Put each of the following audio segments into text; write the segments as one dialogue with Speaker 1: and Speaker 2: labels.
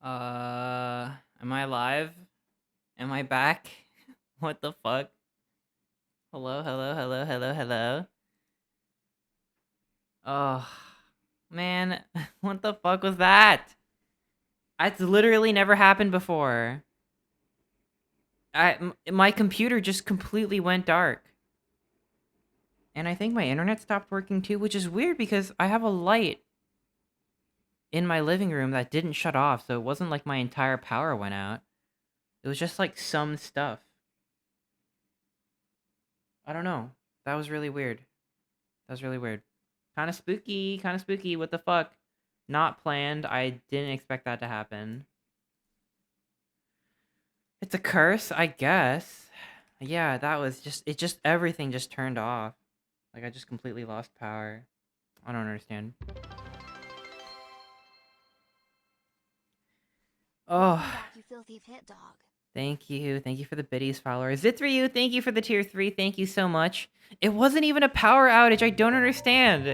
Speaker 1: Am I live? Am I back? What the fuck? Hello, hello, hello, hello, hello. Oh, man, what the fuck was that? That's literally never happened before. My computer just completely went dark. And I think my internet stopped working too, which is weird because I have a light in my living room that didn't shut off, so it wasn't like my entire power went out. It was just like some stuff. I don't know. That was really weird. That was really weird. Kind of spooky, kind of spooky. What the fuck? Not planned. I didn't expect that to happen. It's a curse, I guess. Yeah, that was just everything just turned off. Like I just completely lost power. I don't understand. Oh,
Speaker 2: Welcome back, you filthy pit dog.
Speaker 1: thank you. Thank you for the biddies follower. Zitryu, thank you for the tier 3. Thank you so much. It wasn't even a power outage. I don't understand.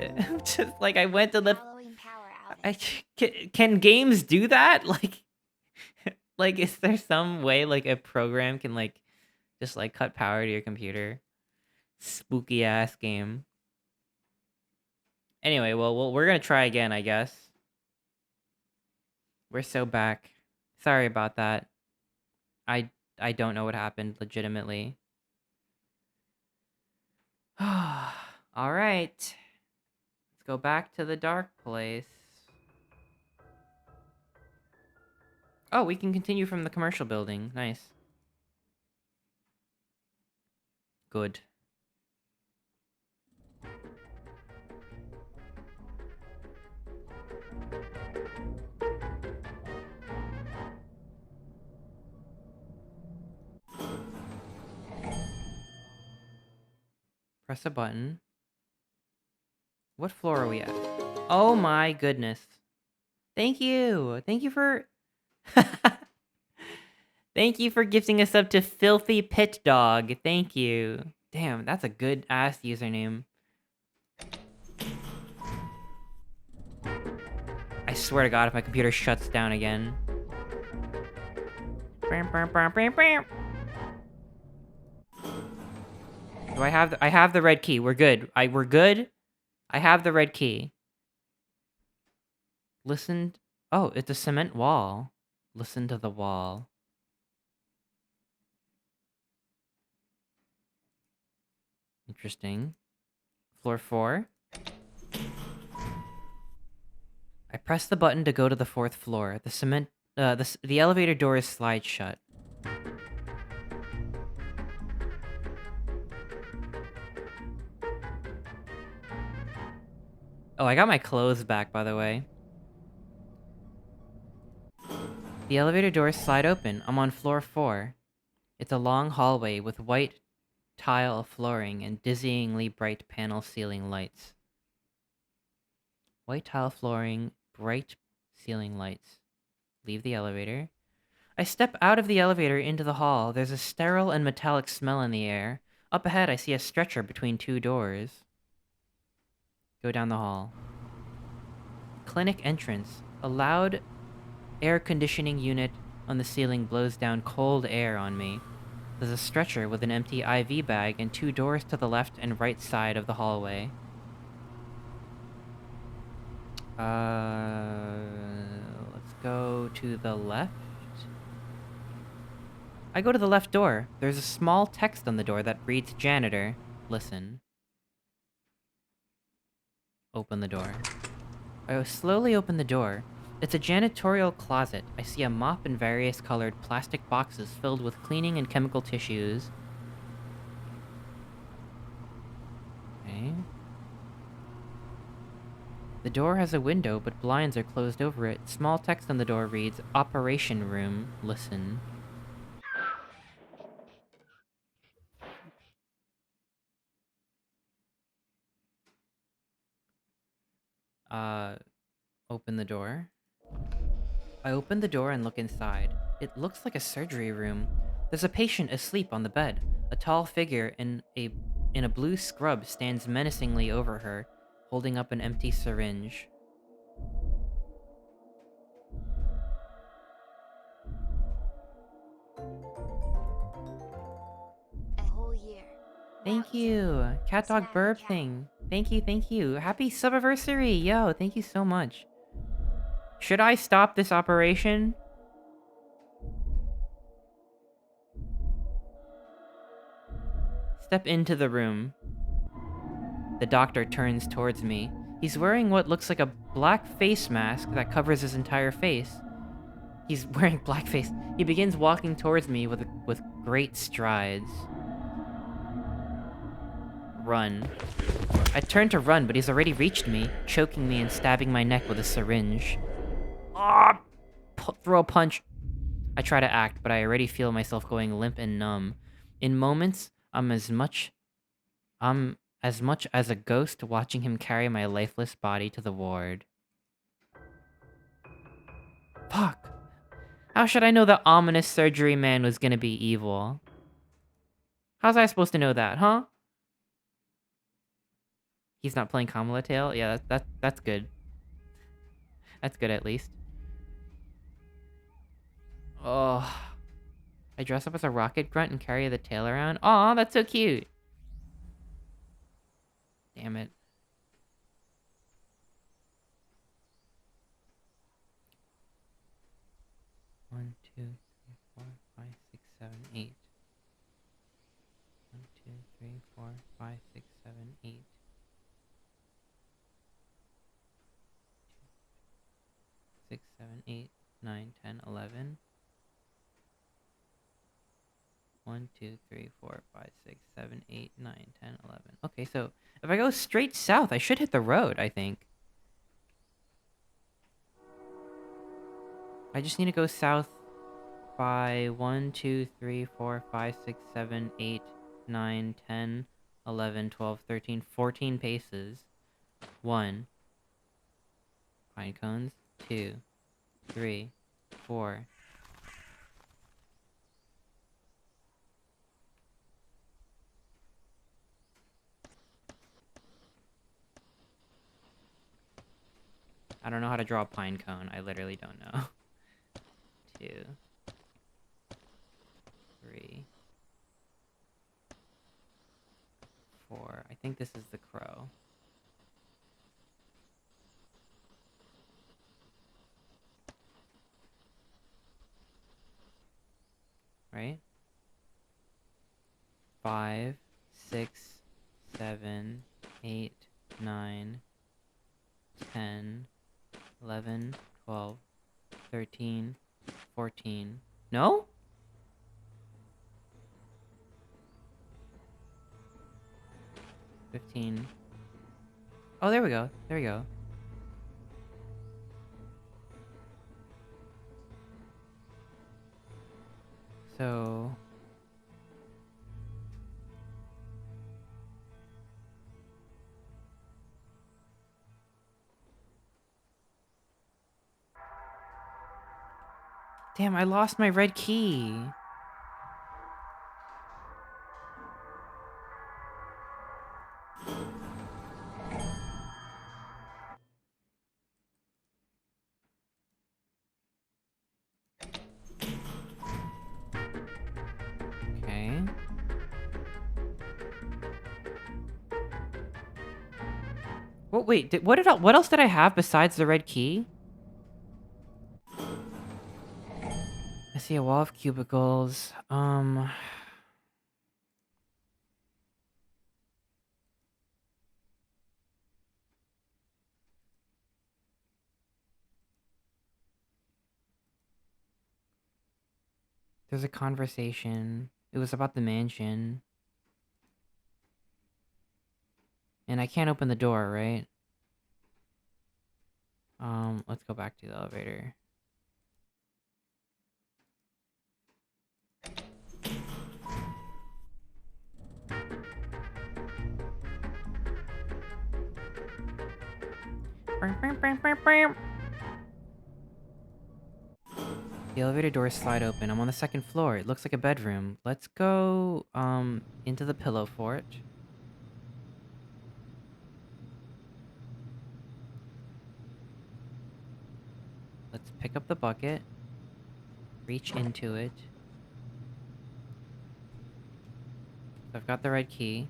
Speaker 1: Just like I went to the
Speaker 2: Halloween power
Speaker 1: I
Speaker 2: outage.
Speaker 1: can games do that? Like is there some way like a program can like just like cut power to your computer? Spooky ass game. Anyway, well we're gonna try again, I guess. We're so back. Sorry about that. I I don't know what happened legitimately. All right. Let's go back to the dark place. Oh, we can continue from the commercial building. Nice. Good. Press a button. What floor are we at? Oh my goodness. Thank you. Thank you for Thank you for gifting us up to Filthy Pit Dog. Thank you. Damn, that's a good ass username. I swear to God, if my computer shuts down again. Do I have the red key. We're good. We're good. I have the red key. Listen. Oh, it's a cement wall. Listen to the wall. Interesting. Floor 4. I press the button to go to the 4th floor. The elevator door is slide shut. Oh, I got my clothes back, by the way. The elevator doors slide open. I'm on floor 4. It's a long hallway with white tile flooring and dizzyingly bright panel ceiling lights. White tile flooring, bright ceiling lights. Leave the elevator. I step out of the elevator into the hall. There's a sterile and metallic smell in the air. Up ahead, I see a stretcher between 2 doors. Go down the hall. Clinic entrance. A loud air conditioning unit on the ceiling blows down cold air on me. There's a stretcher with an empty IV bag and 2 doors to the left and right side of the hallway. Let's go to the left. I go to the left door. There's a small text on the door that reads janitor. Listen. Open the door. I slowly open the door. It's a janitorial closet. I see a mop and various colored plastic boxes filled with cleaning and chemical tissues. Okay. The door has a window, but blinds are closed over it. Small text on the door reads, Operation Room. Listen. Uh, Open the door. I open the door and look inside. It looks like a surgery room. There's a patient asleep on the bed. A tall figure in a blue scrub stands menacingly over her, holding up an empty syringe. Thank you. Cat dog
Speaker 2: Snappy
Speaker 1: burp
Speaker 2: cat.
Speaker 1: thing. Thank you, thank you. Happy subiversary. Yo, thank you so much. Should I stop this operation? Step into the room. The doctor turns towards me. He's wearing what looks like a black face mask that covers his entire face. He's wearing blackface. He begins walking towards me with great strides. Run. I turn to run, but he's already reached me, choking me and stabbing my neck with a syringe. Ah! Throw a punch. I try to act, but I already feel myself going limp and numb. In moments, I'm as much as a ghost watching him carry my lifeless body to the ward. Fuck. How should I know the ominous surgery man was gonna be evil? How's I supposed to know that, huh? He's not playing Kamala Tale? Yeah, that's good. That's good at least. Oh, I dress up as a rocket grunt and carry the tail around. Aw, that's so cute. Damn it. One, two, three, four, five, six, seven, eight. 1, 2, 3, 4, 5, 6, 7, 8. 6, 7, 8, 9, 10, 11. 1, 2, 3, 4, 5, 6, 7, 8, 9, 10, 11. Okay, so if I go straight south, I should hit the road, I think. I just need to go south by 1, 2, 3, 4, 5, 6, 7, 8, 9, 10, 11, 12, 13, 14 paces. 1. Pine cones. 2, 3, 4. I don't know how to draw a pine cone. I literally don't know. 2, 3, 4. I think this is the crow. Right? 5, 6, 7, 8, 9, 10, 11, 12, 13, 14. No? 15. Oh, there we go. There we go. So... Damn, I lost my red key. Okay. Well, wait, what else did I have besides the red key? I see a wall of cubicles. There's a conversation. It was about the mansion. And I can't open the door, right? Let's go back to the elevator. The elevator doors slide open. I'm on the second floor. It looks like a bedroom. Let's go, into the pillow fort. Let's pick up the bucket. Reach into it. So I've got the right key.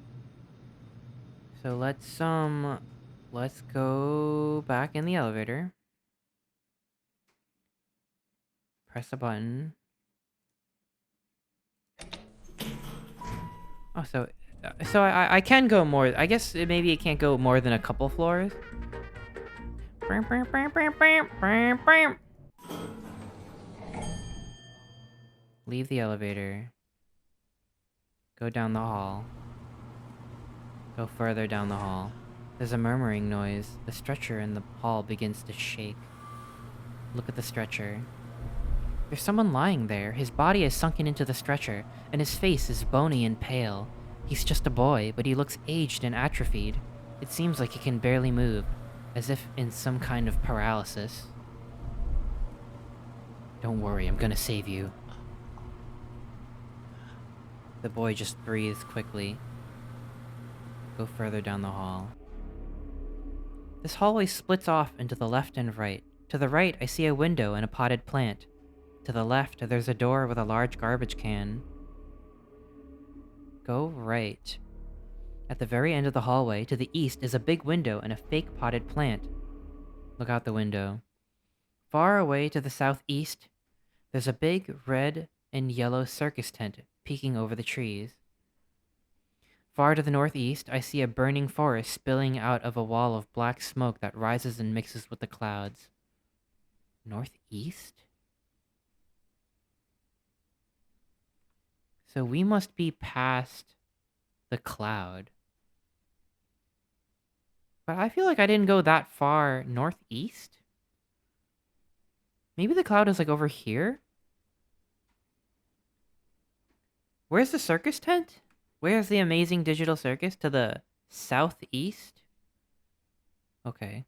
Speaker 1: So let's go back in the elevator. Press a button. Oh, so I can go more. I guess maybe it can't go more than a couple floors. Leave the elevator. Go down the hall. Go further down the hall. There's a murmuring noise. The stretcher in the hall begins to shake. Look at the stretcher. There's someone lying there. His body is sunken into the stretcher, and his face is bony and pale. He's just a boy, but he looks aged and atrophied. It seems like he can barely move, as if in some kind of paralysis. Don't worry, I'm gonna save you. The boy just breathes quickly. Go further down the hall. This hallway splits off into the left and right. To the right, I see a window and a potted plant. To the left, there's a door with a large garbage can. Go right. At the very end of the hallway, to the east, is a big window and a fake potted plant. Look out the window. Far away to the southeast, there's a big red and yellow circus tent peeking over the trees. Far to the northeast, I see a burning forest spilling out of a wall of black smoke that rises and mixes with the clouds. Northeast? So we must be past the cloud. But I feel like I didn't go that far northeast. Maybe the cloud is like over here? Where's the circus tent? Where's the amazing digital circus? To the southeast? Okay.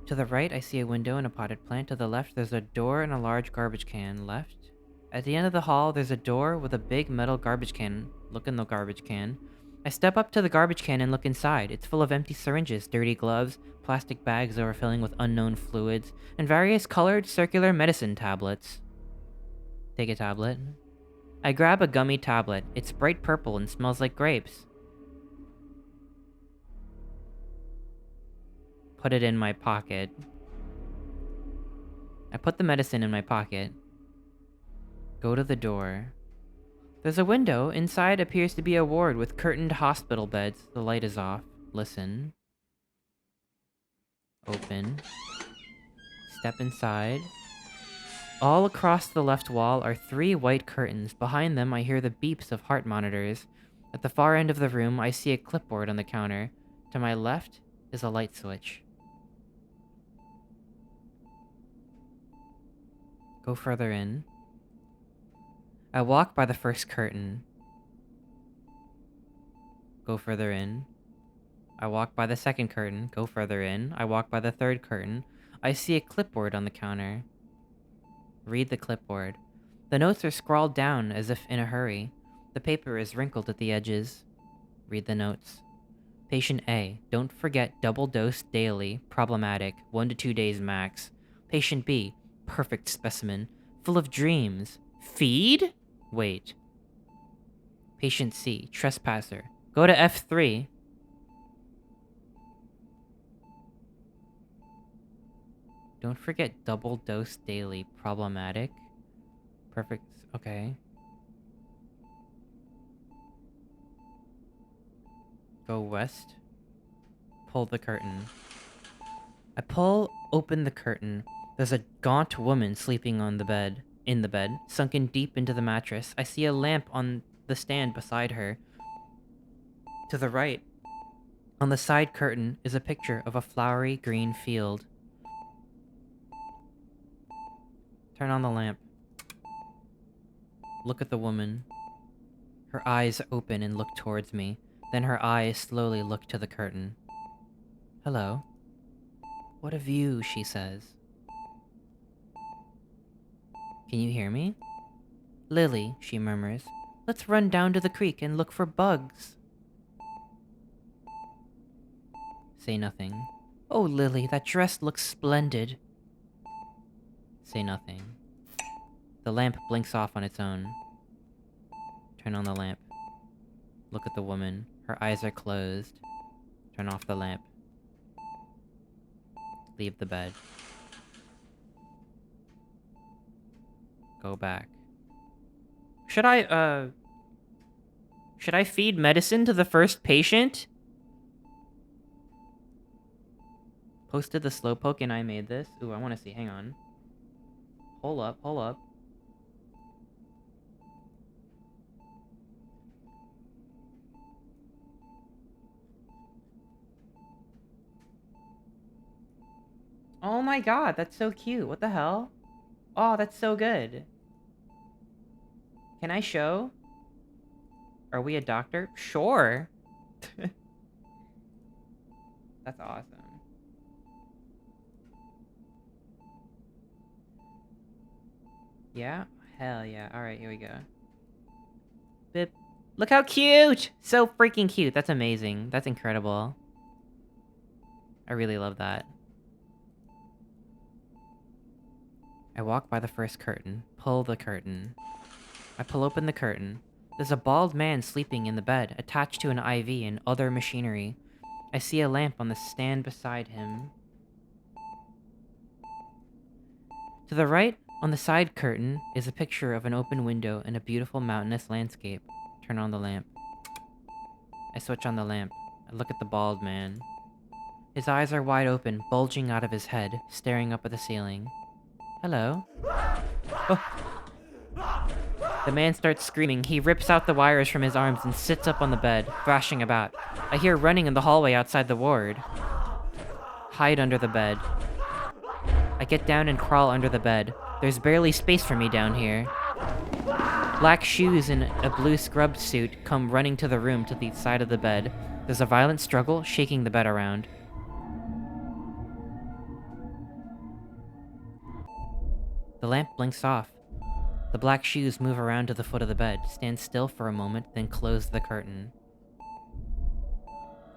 Speaker 1: To the right, I see a window and a potted plant. To the left, there's a door and a large garbage can. Left. At the end of the hall, there's a door with a big metal garbage can. Look in the garbage can. I step up to the garbage can and look inside. It's full of empty syringes, dirty gloves, plastic bags overfilling with unknown fluids, and various colored circular medicine tablets. Take a tablet. I grab a gummy tablet. It's bright purple and smells like grapes. Put it in my pocket. I put the medicine in my pocket. Go to the door. There's a window. Inside appears to be a ward with curtained hospital beds. The light is off. Listen. Open. Step inside. All across the left wall are 3 white curtains. Behind them, I hear the beeps of heart monitors. At the far end of the room, I see a clipboard on the counter. To my left is a light switch. Go further in. I walk by the first curtain. Go further in. I walk by the second curtain. Go further in. I walk by the third curtain. I see a clipboard on the counter. Read the clipboard. The notes are scrawled down as if in a hurry. The paper is wrinkled at the edges. Read the notes. Patient A, don't forget double dose daily, problematic, 1 to 2 days max. Patient B, perfect specimen, full of dreams. Feed? Wait. Patient C, trespasser. Go to F3. Don't forget double dose daily, problematic. Perfect, okay. Go west. Pull the curtain. I pull open the curtain. There's a gaunt woman sleeping on the bed. In the bed, sunken deep into the mattress. I see a lamp on the stand beside her. To the right, on the side curtain, is a picture of a flowery green field. Turn on the lamp. Look at the woman. Her eyes open and look towards me. Then her eyes slowly look to the curtain. Hello. What a view, she says. Can you hear me? Lily, she murmurs. Let's run down to the creek and look for bugs. Say nothing. Oh, Lily, that dress looks splendid. Say nothing. The lamp blinks off on its own. Turn on the lamp. Look at the woman. Her eyes are closed. Turn off the lamp. Leave the bed. Go back. Should I feed medicine to the first patient? Posted the slowpoke and I made this. Ooh, I want to see. Hang on. Hold up, hold up. Oh my god, that's so cute. What the hell? Oh, that's so good. Can I show? Are we a doctor? Sure. That's awesome. Yeah? Hell yeah. Alright, here we go. Bip. Look how cute! So freaking cute. That's amazing. That's incredible. I really love that. I walk by the first curtain. Pull the curtain. I pull open the curtain. There's a bald man sleeping in the bed, attached to an IV and other machinery. I see a lamp on the stand beside him. To the right, on the side curtain, is a picture of an open window and a beautiful mountainous landscape. Turn on the lamp. I switch on the lamp. I look at the bald man. His eyes are wide open, bulging out of his head, staring up at the ceiling. Hello? Oh. The man starts screaming. He rips out the wires from his arms and sits up on the bed, thrashing about. I hear running in the hallway outside the ward. Hide under the bed. I get down and crawl under the bed. There's barely space for me down here. Black shoes and a blue scrubbed suit come running to the room to the side of the bed. There's a violent struggle, shaking the bed around. The lamp blinks off. The black shoes move around to the foot of the bed, stand still for a moment, then close the curtain.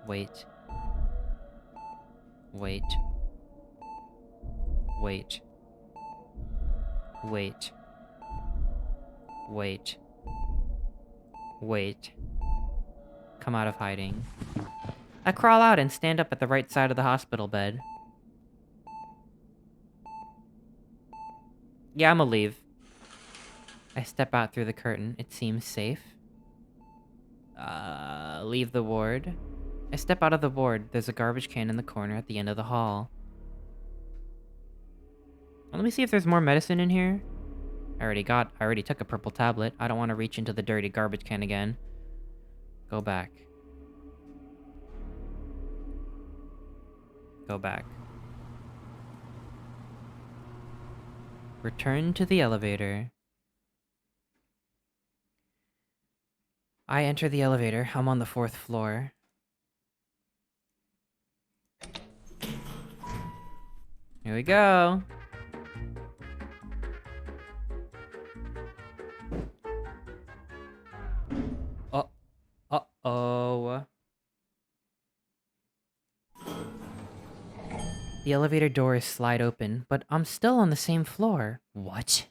Speaker 1: Wait. Wait. Wait. Wait. Wait. Wait. Come out of hiding. I crawl out and stand up at the right side of the hospital bed. Yeah, I'ma leave. I step out through the curtain. It seems safe. Leave the ward. I step out of the ward. There's a garbage can in the corner at the end of the hall. Let me see if there's more medicine in here. I already took a purple tablet. I don't want to reach into the dirty garbage can again. Go back. Go back. Return to the elevator. I enter the elevator. I'm on the 4th floor. Here we go. Uh-oh. The elevator doors slide open, but I'm still on the same floor. What?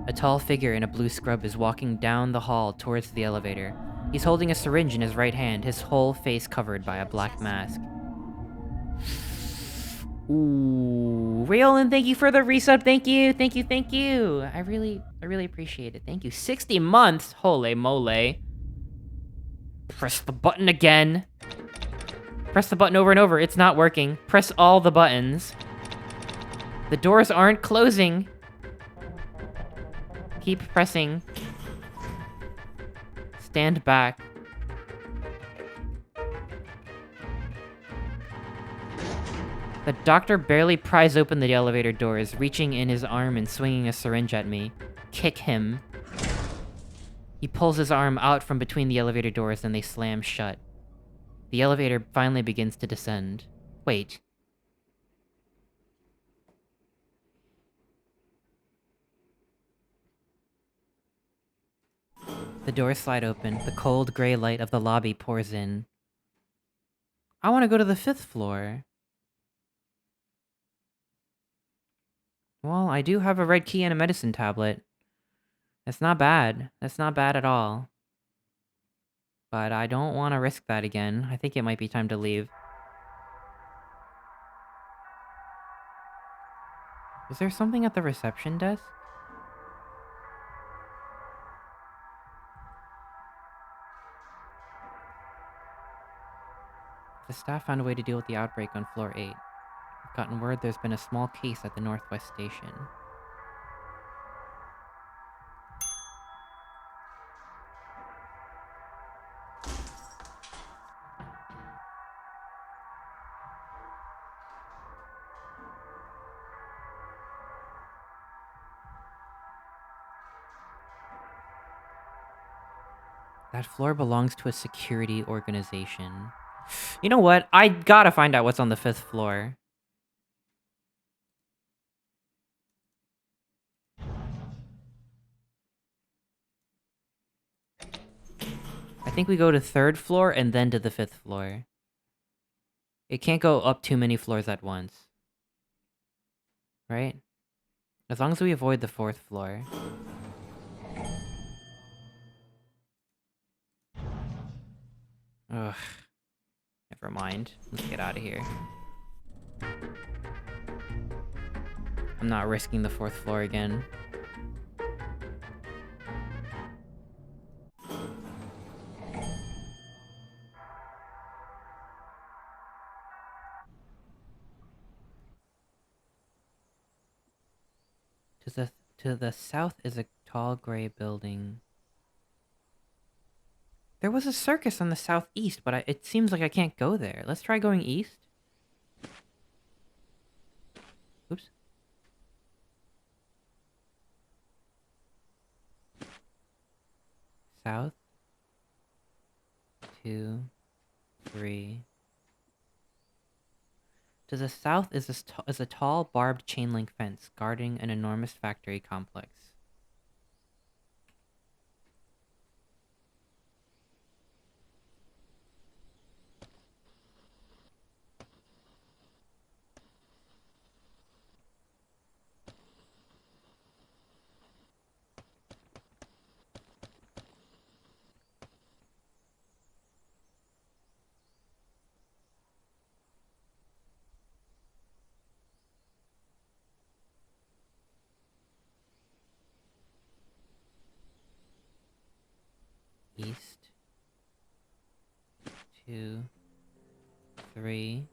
Speaker 1: A tall figure in a blue scrub is walking down the hall towards the elevator. He's holding a syringe in his right hand, his whole face covered by a black mask. Ooh, Raylan, thank you for the resub. Thank you, thank you, thank you. I really appreciate it. Thank you. 60 months? Holy moly. Press the button again. Press the button over and over. It's not working. Press all the buttons. The doors aren't closing. Keep pressing. Stand back. The doctor barely pries open the elevator doors, reaching in his arm and swinging a syringe at me. Kick him. He pulls his arm out from between the elevator doors and they slam shut. The elevator finally begins to descend. Wait. The doors slide open. The cold gray light of the lobby pours in. I want to go to the 5th floor. Well, I do have a red key and a medicine tablet. It's not bad. It's not bad at all. But I don't want to risk that again. I think it might be time to leave. Is there something at the reception desk? The staff found a way to deal with the outbreak on floor 8. I've gotten word there's been a small case at the Northwest Station. That floor belongs to a security organization. You know what? I gotta find out what's on the 5th floor. I think we go to 3rd floor and then to the 5th floor. It can't go up too many floors at once. Right? As long as we avoid the 4th floor. Ugh. Never mind. Let's get out of here. I'm not risking the 4th floor again. To the south is a tall gray building. There was a circus on the southeast, but it seems like I can't go there. Let's try going east. Oops. South. 2, 3. To the south is a tall barbed chain link fence guarding an enormous factory complex. East. 2, 3.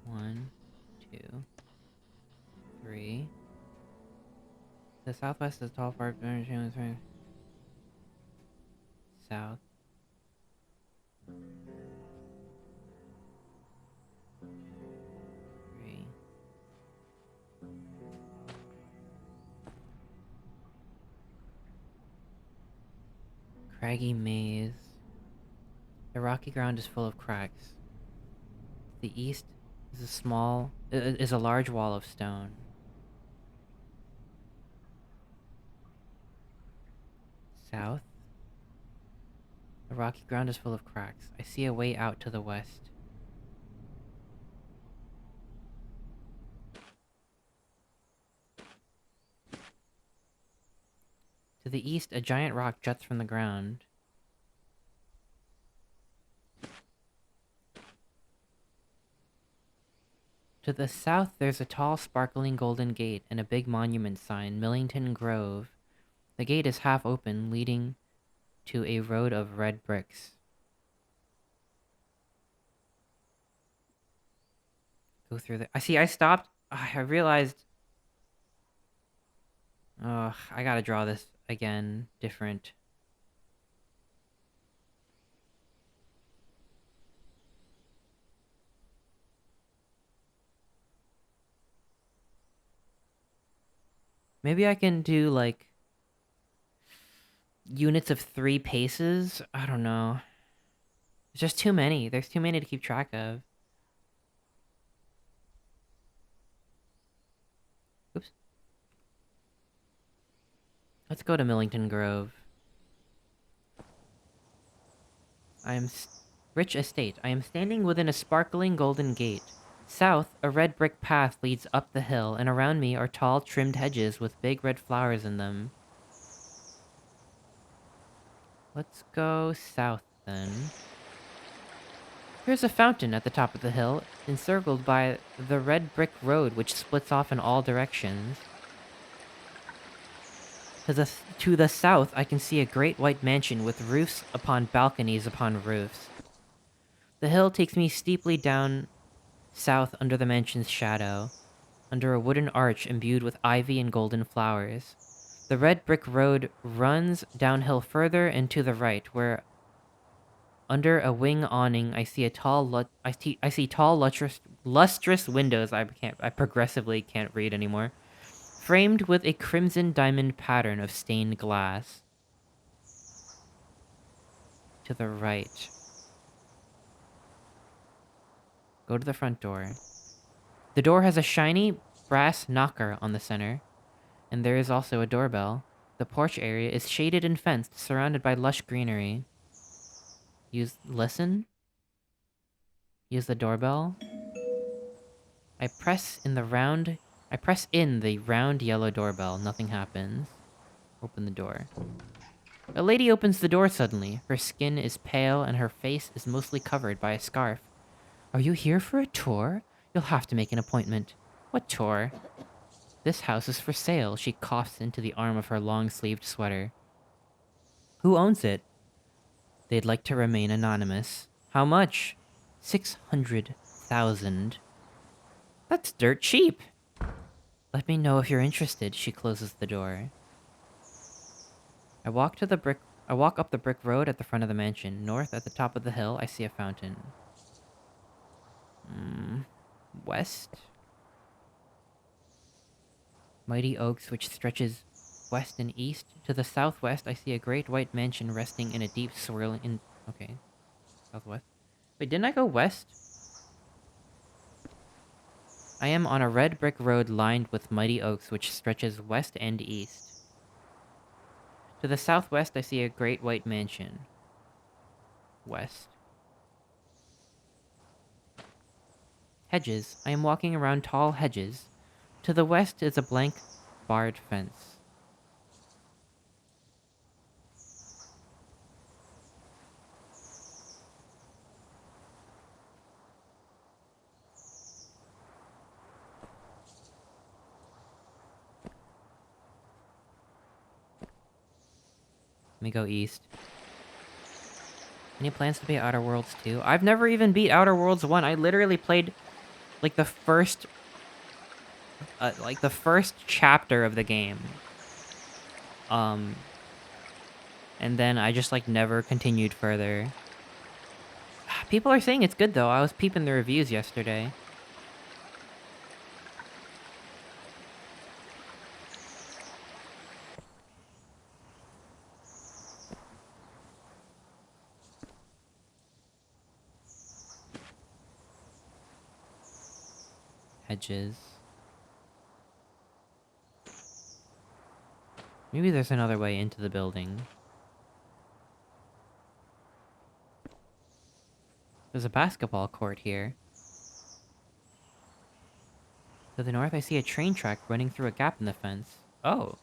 Speaker 1: One, 2, 3. The southwest is tall barbed chain link. South. 3. Craggy maze. The rocky ground is full of cracks. The east is a large wall of stone. South. The rocky ground is full of cracks. I see a way out to the west. To the east, a giant rock juts from the ground. To the south, there's a tall, sparkling golden gate and a big monument sign, Millington Grove. The gate is half open, leading to a road of red bricks. Go through the... I stopped. I realized... Ugh, I gotta draw this again. Different. Maybe I can do, like... units of 3 paces? I don't know. It's just too many. There's too many to keep track of. Oops. Let's go to Millington Grove. Rich estate. I am standing within a sparkling golden gate. South, a red brick path leads up the hill, and around me are tall, trimmed hedges with big red flowers in them. Let's go south, then. Here's a fountain at the top of the hill, encircled by the red brick road which splits off in all directions. To the south, I can see a great white mansion with roofs upon balconies upon roofs. The hill takes me steeply down south under the mansion's shadow, under a wooden arch imbued with ivy and golden flowers. The red brick road runs downhill further and to the right, where under a wing awning I see tall lustrous windows. I progressively can't read anymore. Framed with a crimson diamond pattern of stained glass. To the right. Go to the front door. The door has a shiny brass knocker on the center, and there is also a doorbell. The porch area is shaded and fenced, surrounded by lush greenery. Listen? Use the doorbell. I press in the round yellow doorbell. Nothing happens. Open the door. A lady opens the door suddenly. Her skin is pale and her face is mostly covered by a scarf. Are you here for a tour? You'll have to make an appointment. What tour? This house is for sale. She coughs into the arm of her long-sleeved sweater. Who owns it? They'd like to remain anonymous. How much? 600,000. That's dirt cheap. Let me know if you're interested. She closes the door. I walk up the brick road at the front of the mansion. North, at the top of the hill, I see a fountain. West? Mighty oaks which stretches west and east. To the southwest, I see a great white mansion resting in a deep swirling... Okay. Southwest. Wait, didn't I go west? I am on a red brick road lined with mighty oaks which stretches west and east. To the southwest, I see a great white mansion. West. Hedges. I am walking around tall hedges. To the west is a blank, barred fence. Let me go east. Any plans to play Outer Worlds 2? I've never even beat Outer Worlds 1. I literally played like the first chapter of the game. And then I just like never continued further. People are saying it's good though. I was peeping the reviews yesterday. Hedges. Maybe there's another way into the building. There's a basketball court here. To the north, I see a train track running through a gap in the fence. Oh.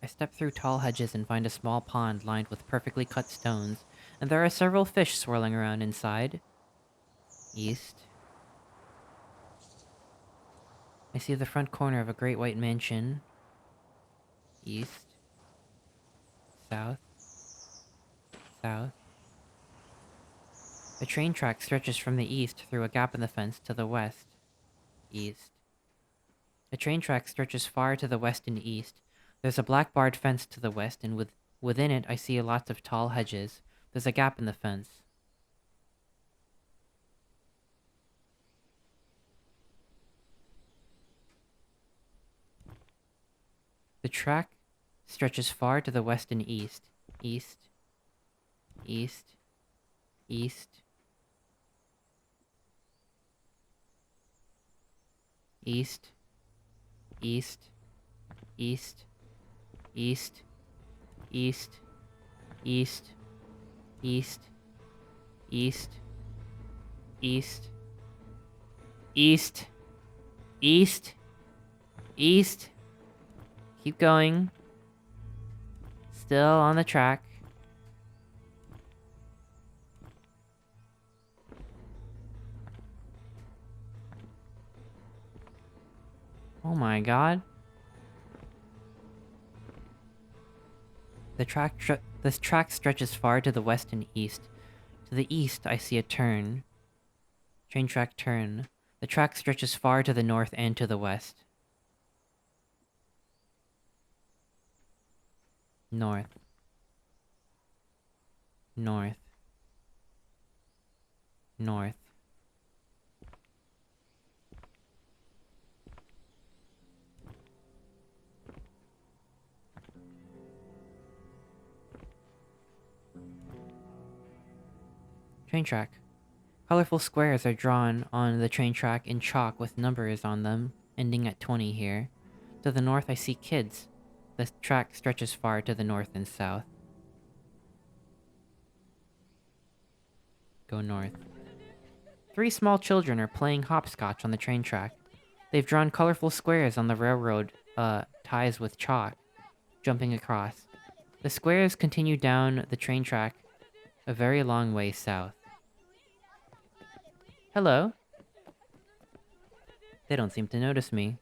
Speaker 1: I step through tall hedges and find a small pond lined with perfectly cut stones, and there are several fish swirling around inside. East. I see the front corner of a great white mansion. East. South. South. The train track stretches from the east through a gap in the fence to the west. East. The train track stretches far to the west and east. There's a black barred fence to the west, and within it I see lots of tall hedges. There's a gap in the fence. The track stretches far to the west and east. East. East. East. East. East. East. East. East. East. East. East. East. East. East. East. Keep going. Still on the track. Oh my god. This track stretches far to the west and east. To the east, I see a turn. Train track turn. The track stretches far to the north and to the west. North. North. North. Train track. Colorful squares are drawn on the train track in chalk with numbers on them, ending at 20 here. To the north, I see kids. The track stretches far to the north and south. Go north. 3 small children are playing hopscotch on the train track. They've drawn colorful squares on the railroad ties with chalk, jumping across. The squares continue down the train track a very long way south. Hello. They don't seem to notice me.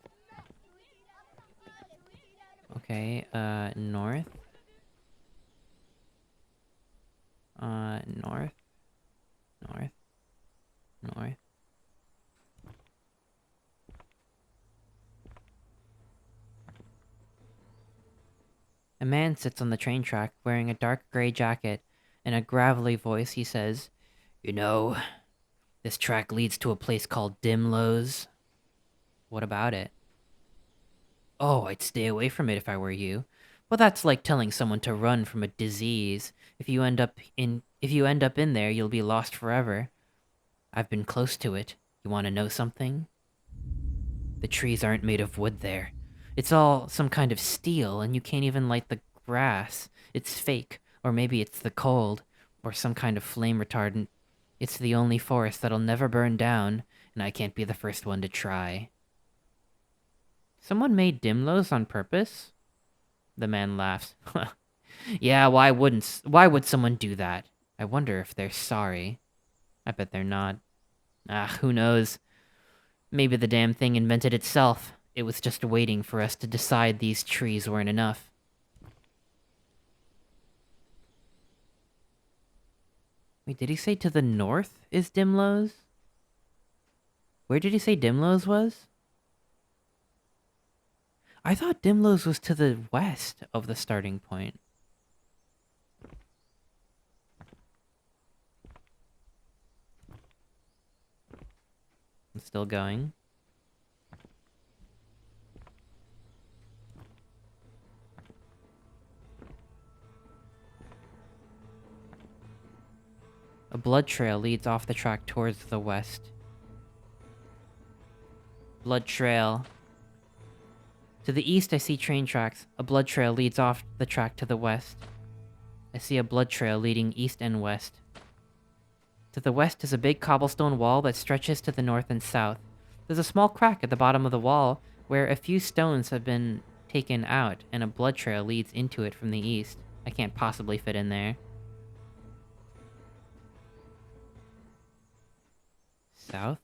Speaker 1: Okay, north. North. North. North. A man sits on the train track wearing a dark gray jacket. In a gravelly voice, he says, "You know, this track leads to a place called Dimlows." What about it? Oh, I'd stay away from it if I were you. Well, that's like telling someone to run from a disease. If you end up in there, you'll be lost forever. I've been close to it. You want to know something? The trees aren't made of wood there. It's all some kind of steel, and you can't even light the grass. It's fake, or maybe it's the cold, or some kind of flame retardant. It's the only forest that'll never burn down, and I can't be the first one to try. Someone made Dimlos on purpose? The man laughs. Yeah, why would someone do that? I wonder if they're sorry. I bet they're not. Ah, who knows? Maybe the damn thing invented itself. It was just waiting for us to decide these trees weren't enough. Wait, did he say to the north is Dimlos? Where did he say Dimlos was? I thought Dimlos was to the west of the starting point. I'm still going. A blood trail leads off the track towards the west. Blood trail. To the east, I see train tracks. A blood trail leads off the track to the west. I see a blood trail leading east and west. To the west is a big cobblestone wall that stretches to the north and south. There's a small crack at the bottom of the wall where a few stones have been taken out, and a blood trail leads into it from the east. I can't possibly fit in there. South?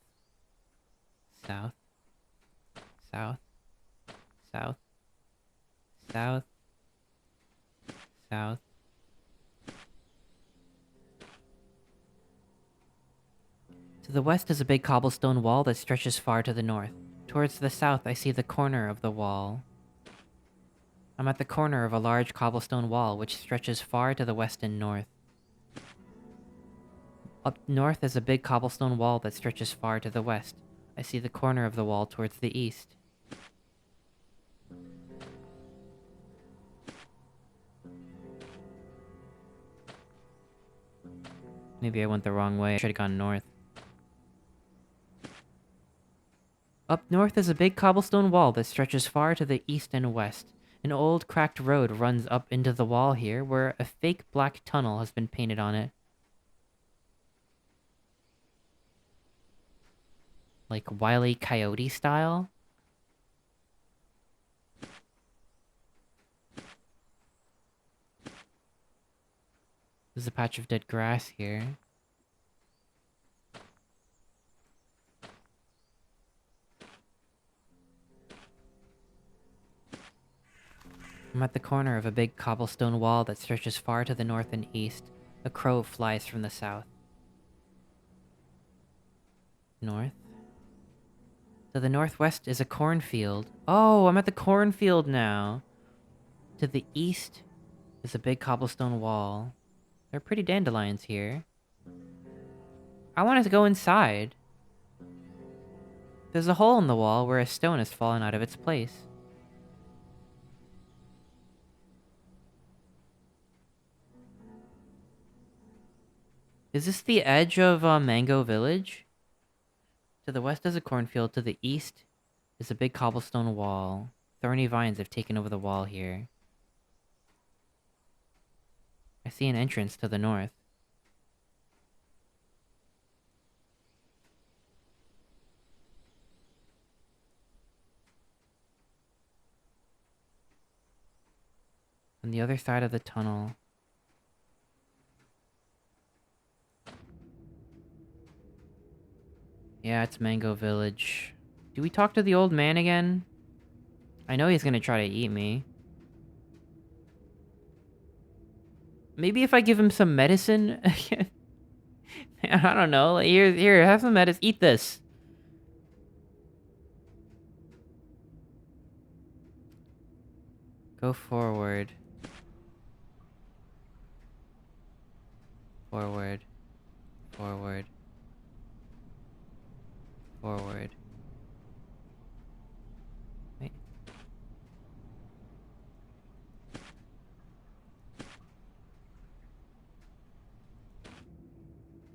Speaker 1: South? South? South? South? South? To the west is a big cobblestone wall that stretches far to the north. Towards the south, I see the corner of the wall. I'm at the corner of a large cobblestone wall which stretches far to the west and north. Up north is a big cobblestone wall that stretches far to the west. I see the corner of the wall towards the east. Maybe I went the wrong way. I should have gone north. Up north is a big cobblestone wall that stretches far to the east and west. An old cracked road runs up into the wall here, where a fake black tunnel has been painted on it. Like Wile E. Coyote style. There's a patch of dead grass here. I'm at the corner of a big cobblestone wall that stretches far to the north and east. A crow flies from the south. North? To the northwest is a cornfield. Oh, I'm at the cornfield now. To the east is a big cobblestone wall. There are pretty dandelions here. I want to go inside. There's a hole in the wall where a stone has fallen out of its place. Is this the edge of Mango Village? To the west is a cornfield. To the east is a big cobblestone wall. Thorny vines have taken over the wall here. I see an entrance to the north. On the other side of the tunnel. Yeah, it's Mango Village. Do we talk to the old man again? I know he's gonna try to eat me. Maybe if I give him some medicine? I don't know. Like, here, have some medicine. Eat this. Go forward. Forward. Forward. Forward. Wait.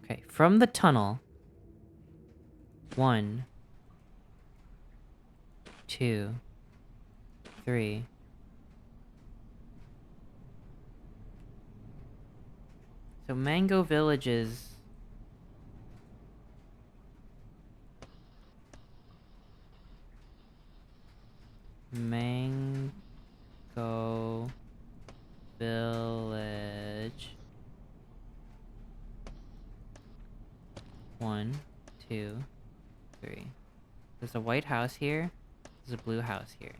Speaker 1: Okay, from the tunnel. 1, 2, 3. So Mango Village is... Mango Village. 1, 2, 3. There's a white house here. There's a blue house here.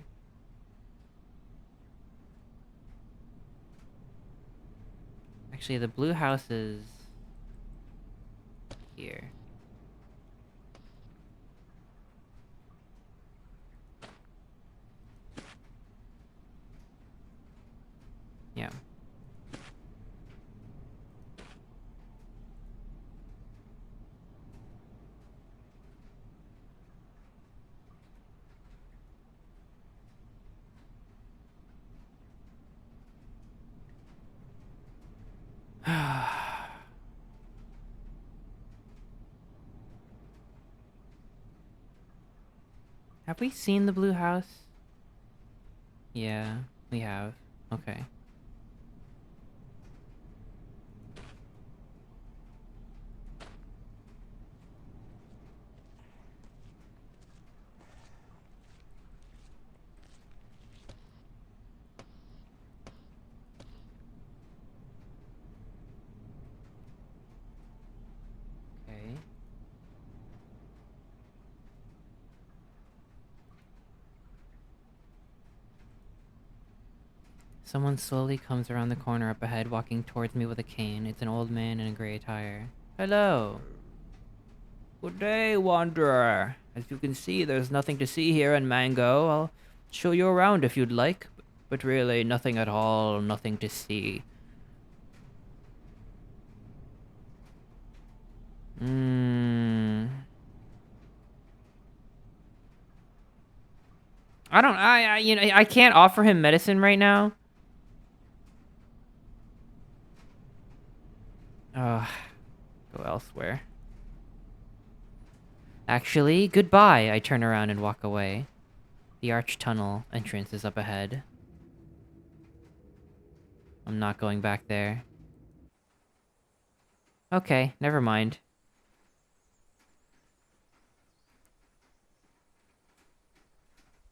Speaker 1: Actually, the blue house is... here. Yeah. Have we seen the blue house? Yeah, we have. Okay. Okay. Someone slowly comes around the corner up ahead, walking towards me with a cane. It's an old man in a gray attire. Hello. Good day, wanderer. As you can see, there's nothing to see here in Mango. I'll show you around if you'd like. But really, nothing at all, nothing to see. I can't offer him medicine right now. Ugh. elsewhere. Actually, goodbye! I turn around and walk away. The arch tunnel entrance is up ahead. I'm not going back there. Okay, never mind.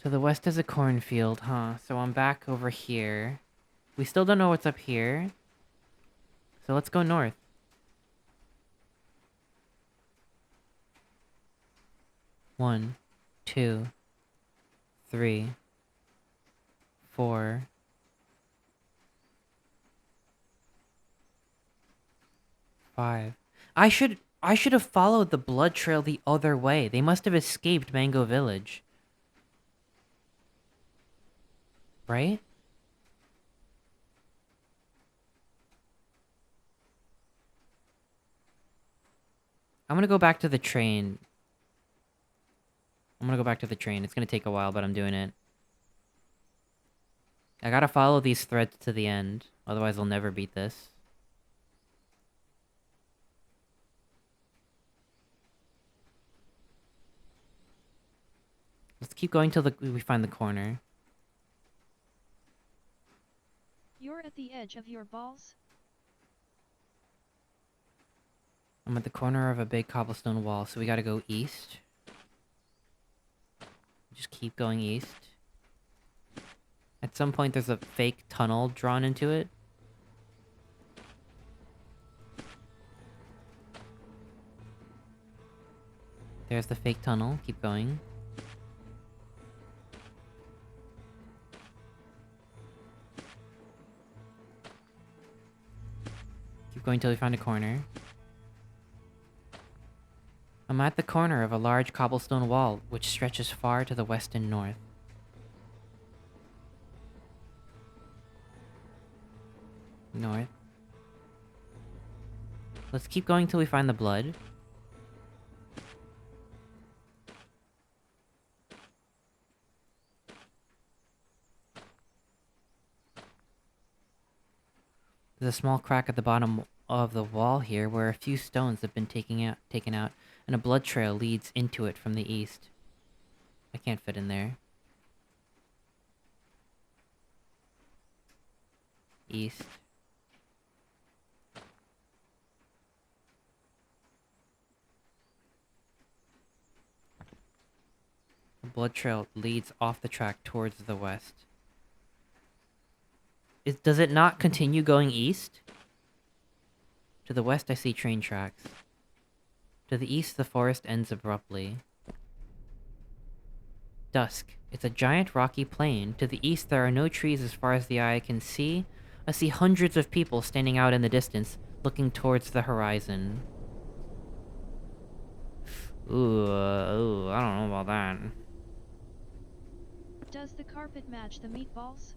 Speaker 1: To the west is a cornfield, huh? So I'm back over here. We still don't know what's up here. So let's go north. One, two, three, four. 5. I should have followed the blood trail the other way. They must have escaped Mango Village. Right? I'm gonna go back to the train. It's gonna take a while, but I'm doing it. I gotta follow these threads to the end. Otherwise, I'll never beat this. Let's keep going till we find the corner.
Speaker 3: You're at the edge of your balls?
Speaker 1: I'm at the corner of a big cobblestone wall, so we gotta go east. Just keep going east. At some point, there's a fake tunnel drawn into it. There's the fake tunnel. Keep going. Keep going till we find a corner. I'm at the corner of a large cobblestone wall, which stretches far to the west and north. North. Let's keep going till we find the blood. There's a small crack at the bottom of the wall here where a few stones have been taken out, and a blood trail leads into it from the east. I can't fit in there. East. The blood trail leads off the track towards the west. Does it not continue going east? To the west I see train tracks. To the east the forest ends abruptly. Dusk. It's a giant rocky plain. To the east there are no trees as far as the eye can see. I see hundreds of people standing out in the distance, looking towards the horizon. Ooh, I don't know about that.
Speaker 3: Does the carpet match the meatballs?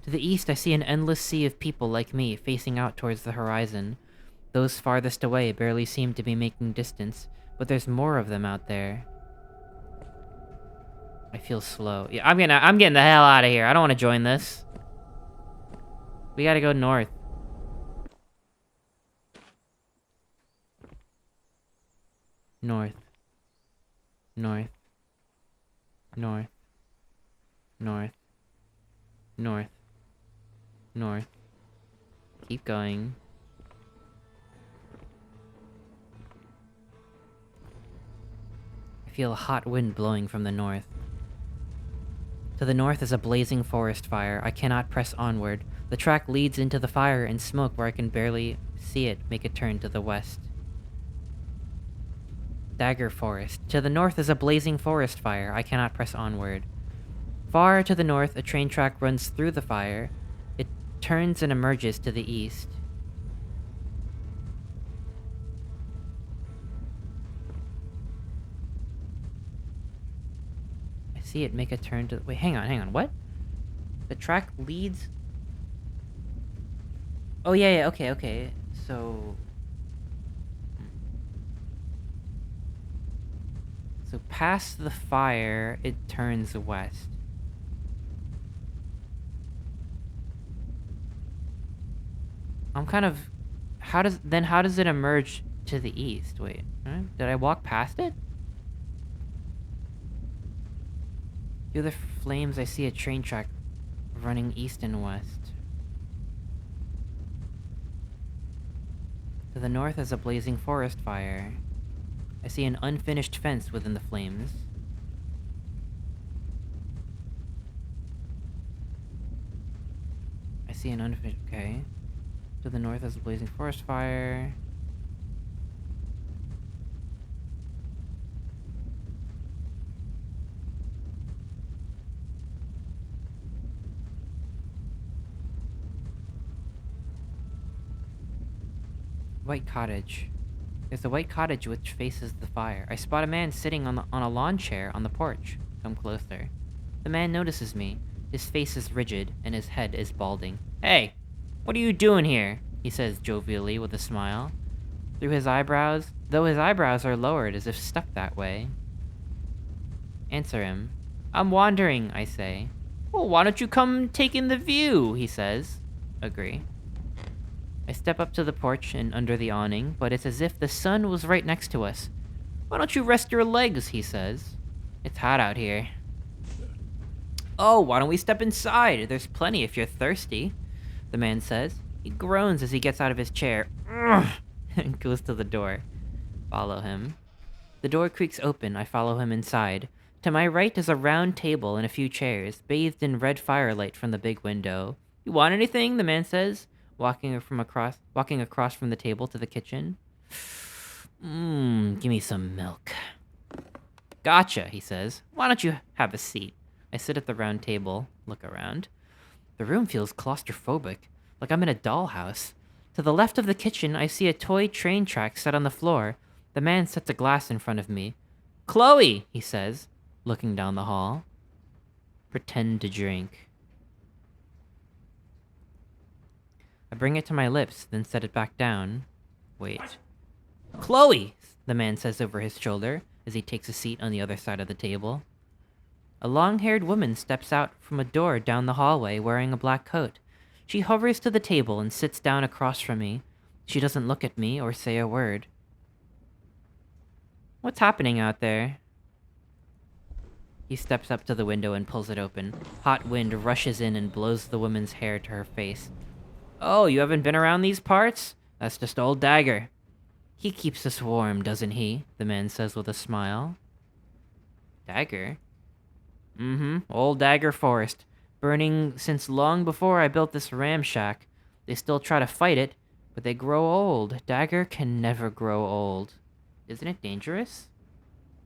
Speaker 1: To the east I see an endless sea of people like me, facing out towards the horizon. Those farthest away barely seem to be making distance, but there's more of them out there. I feel slow. Yeah, I'm getting the hell out of here. I don't want to join this. We gotta go north. North. North. North. North. North. North. Keep going. I feel a hot wind blowing from the north. To the north is a blazing forest fire. I cannot press onward. The track leads into the fire and smoke where I can barely see it make a turn to the west. Dagger Forest. To the north is a blazing forest fire. I cannot press onward. Far to the north, a train track runs through the fire. It turns and emerges to the east. I see it make a turn to... Wait, hang on, what? The track leads... Oh, yeah, okay. So... So past the fire, it turns west. I'm kind of... How does it emerge To the east. Wait, huh? Did I walk past it? Through the flames, I see a train track running east and west. To the north is a blazing forest fire. I see an unfinished fence within the flames. I see an unfinished... Okay. To the north is a blazing forest fire. White cottage. There's a white cottage which faces the fire. I spot a man sitting on a lawn chair on the porch. Come closer. The man notices me. His face is rigid, and his head is balding. Hey! What are you doing here? He says jovially with a smile. Though his eyebrows are lowered as if stuck that way. Answer him. I'm wandering, I say. Well, why don't you come take in the view, he says. Agree. I step up to the porch and under the awning, but it's as if the sun was right next to us. Why don't you rest your legs, he says. It's hot out here. Oh, why don't we step inside? There's plenty if you're thirsty, the man says. He groans as he gets out of his chair and goes to the door. Follow him. The door creaks open. I follow him inside. To my right is a round table and a few chairs, bathed in red firelight from the big window. You want anything? The man says, walking across from the table to the kitchen. Give me some milk. Gotcha, he says. Why don't you have a seat? I sit at the round table, look around. The room feels claustrophobic, like I'm in a dollhouse. To the left of the kitchen, I see a toy train track set on the floor. The man sets a glass in front of me. Chloe, he says, looking down the hall. Pretend to drink. I bring it to my lips, then set it back down. Wait. Chloe, the man says over his shoulder, as he takes a seat on the other side of the table. A long-haired woman steps out from a door down the hallway wearing a black coat. She hovers to the table and sits down across from me. She doesn't look at me or say a word. What's happening out there? He steps up to the window and pulls it open. Hot wind rushes in and blows the woman's hair to her face. Oh, you haven't been around these parts? That's just old Dagger. He keeps us warm, doesn't he? The man says with a smile. Dagger? Old Dagger Forest. Burning since long before I built this ram shack. They still try to fight it, but they grow old. Dagger can never grow old. Isn't it dangerous?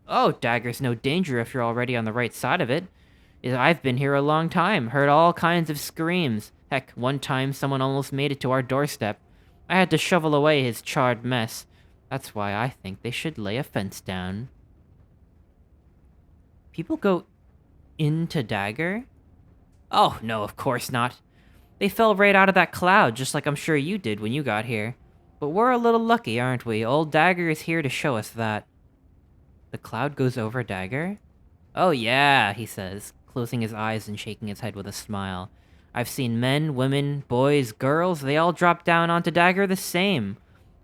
Speaker 1: Oh, Dagger's no danger if you're already on the right side of it. I've been here a long time, heard all kinds of screams. Heck, one time someone almost made it to our doorstep. I had to shovel away his charred mess. That's why I think they should lay a fence down. People go into Dagger? Oh, no, of course not. They fell right out of that cloud, just like I'm sure you did when you got here. But we're a little lucky, aren't we? Old Dagger is here to show us that. The cloud goes over Dagger? Oh yeah, he says, closing his eyes and shaking his head with a smile. I've seen men, women, boys, girls, they all drop down onto Dagger the same.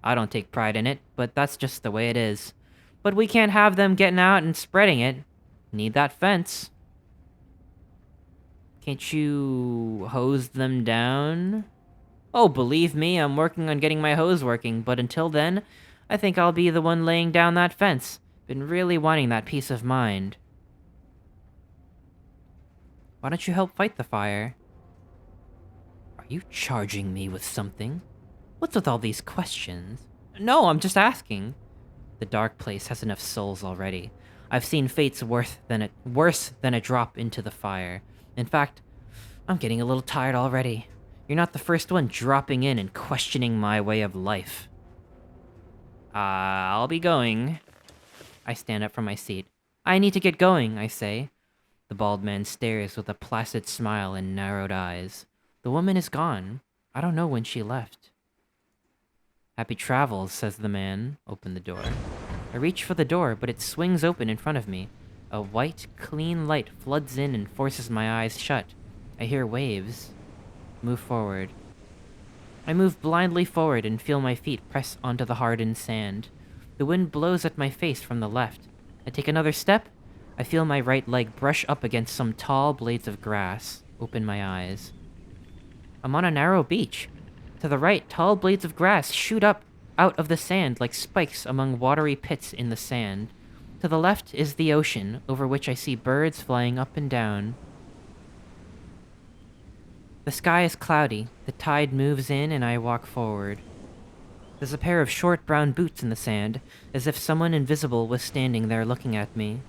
Speaker 1: I don't take pride in it, but that's just the way it is. But we can't have them getting out and spreading it. Need that fence. Can't you hose them down? Oh, believe me, I'm working on getting my hose working, but until then, I think I'll be the one laying down that fence. Been really wanting that peace of mind. Why don't you help fight the fire? Are you charging me with something? What's with all these questions? No, I'm just asking. The dark place has enough souls already. I've seen fates worse than a drop into the fire. In fact, I'm getting a little tired already. You're not the first one dropping in and questioning my way of life. I'll be going. I stand up from my seat. I need to get going, I say. The bald man stares with a placid smile and narrowed eyes. The woman is gone. I don't know when she left. Happy travels, says the man. Open the door. I reach for the door, but it swings open in front of me. A white, clean light floods in and forces my eyes shut. I hear waves. Move forward. I move blindly forward and feel my feet press onto the hardened sand. The wind blows at my face from the left. I take another step. I feel my right leg brush up against some tall blades of grass. Open my eyes. I'm on a narrow beach. To the right, tall blades of grass shoot up out of the sand like spikes among watery pits in the sand. To the left is the ocean, over which I see birds flying up and down. The sky is cloudy, the tide moves in and I walk forward. There's a pair of short brown boots in the sand, as if someone invisible was standing there looking at me.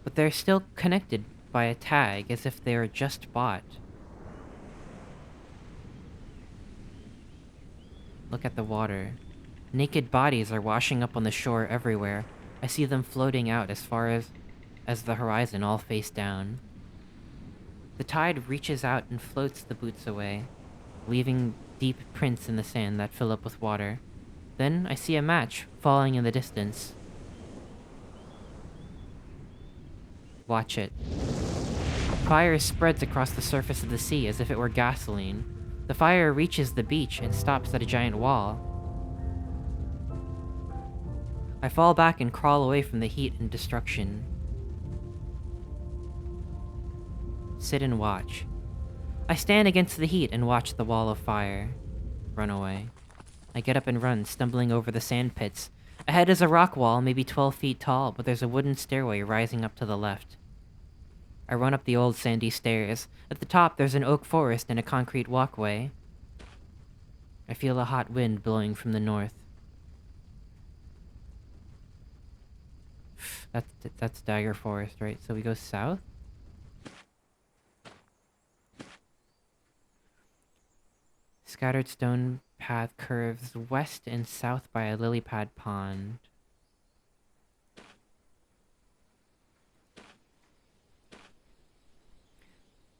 Speaker 1: But they're still connected by a tag, as if they were just bought. Look at the water. Naked bodies are washing up on the shore everywhere. I see them floating out as far as the horizon, all face down. The tide reaches out and floats the boots away, leaving deep prints in the sand that fill up with water. Then I see a match falling in the distance. Watch it. Fire spreads across the surface of the sea as if it were gasoline. The fire reaches the beach and stops at a giant wall. I fall back and crawl away from the heat and destruction. Sit and watch. I stand against the heat and watch the wall of fire. Run away. I get up and run, stumbling over the sand pits. Ahead is a rock wall, maybe 12 feet tall, but there's a wooden stairway rising up to the left. I run up the old sandy stairs. At the top, there's an oak forest and a concrete walkway. I feel a hot wind blowing from the north. That's Dagger Forest, right? So we go south? Scattered stone path curves west and south by a lily pad pond.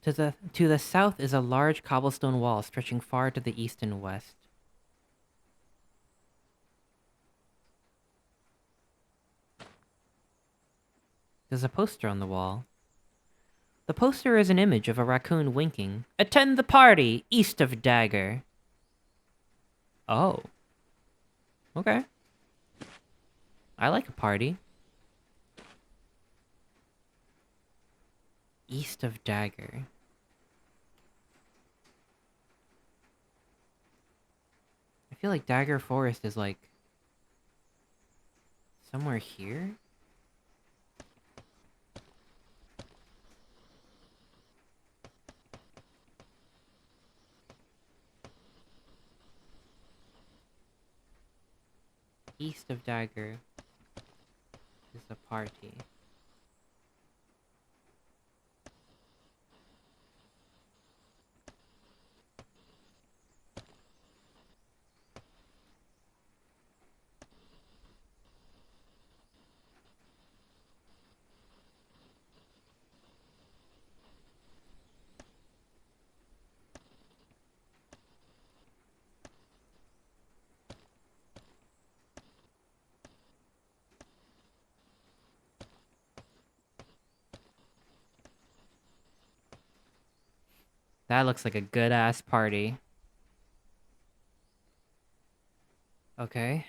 Speaker 1: To the south is a large cobblestone wall stretching far to the east and west. There's a poster on the wall. The poster is an image of a raccoon winking. Attend the party, east of Dagger. Oh. Okay. I like a party. East of Dagger. I feel like Dagger Forest is like... somewhere here? East of Dagger is a party. That looks like a good-ass party. Okay.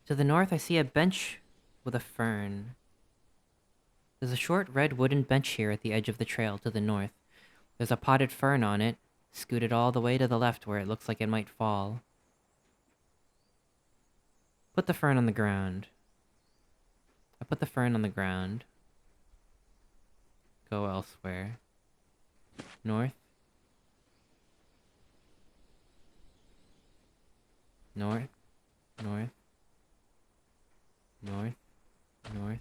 Speaker 1: To the north, I see a bench with a fern. There's a short red wooden bench here at the edge of the trail to the north. There's a potted fern on it, scooted all the way to the left where it looks like it might fall. Put the fern on the ground. I put the fern on the ground. Go elsewhere. North. North. North. North. North.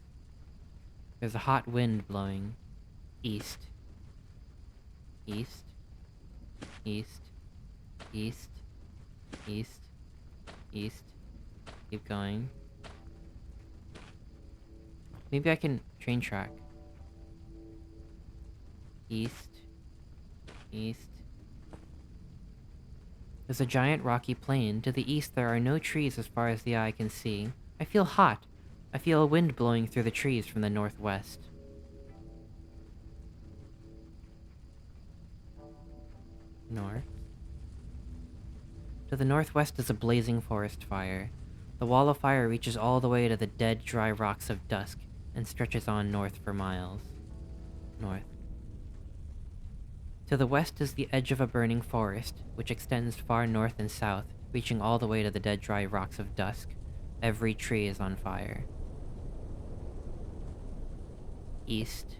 Speaker 1: There's a hot wind blowing. East. East. East. East. East. East. Keep going. Maybe I can train track. East. East. There's a giant rocky plain. To the east there are no trees as far as the eye can see. I feel hot. I feel a wind blowing through the trees from the northwest. North. To the northwest is a blazing forest fire. The wall of fire reaches all the way to the dead, dry rocks of dusk and stretches on north for miles. North. To the west is the edge of a burning forest, which extends far north and south, reaching all the way to the dead, dry rocks of dusk. Every tree is on fire. East.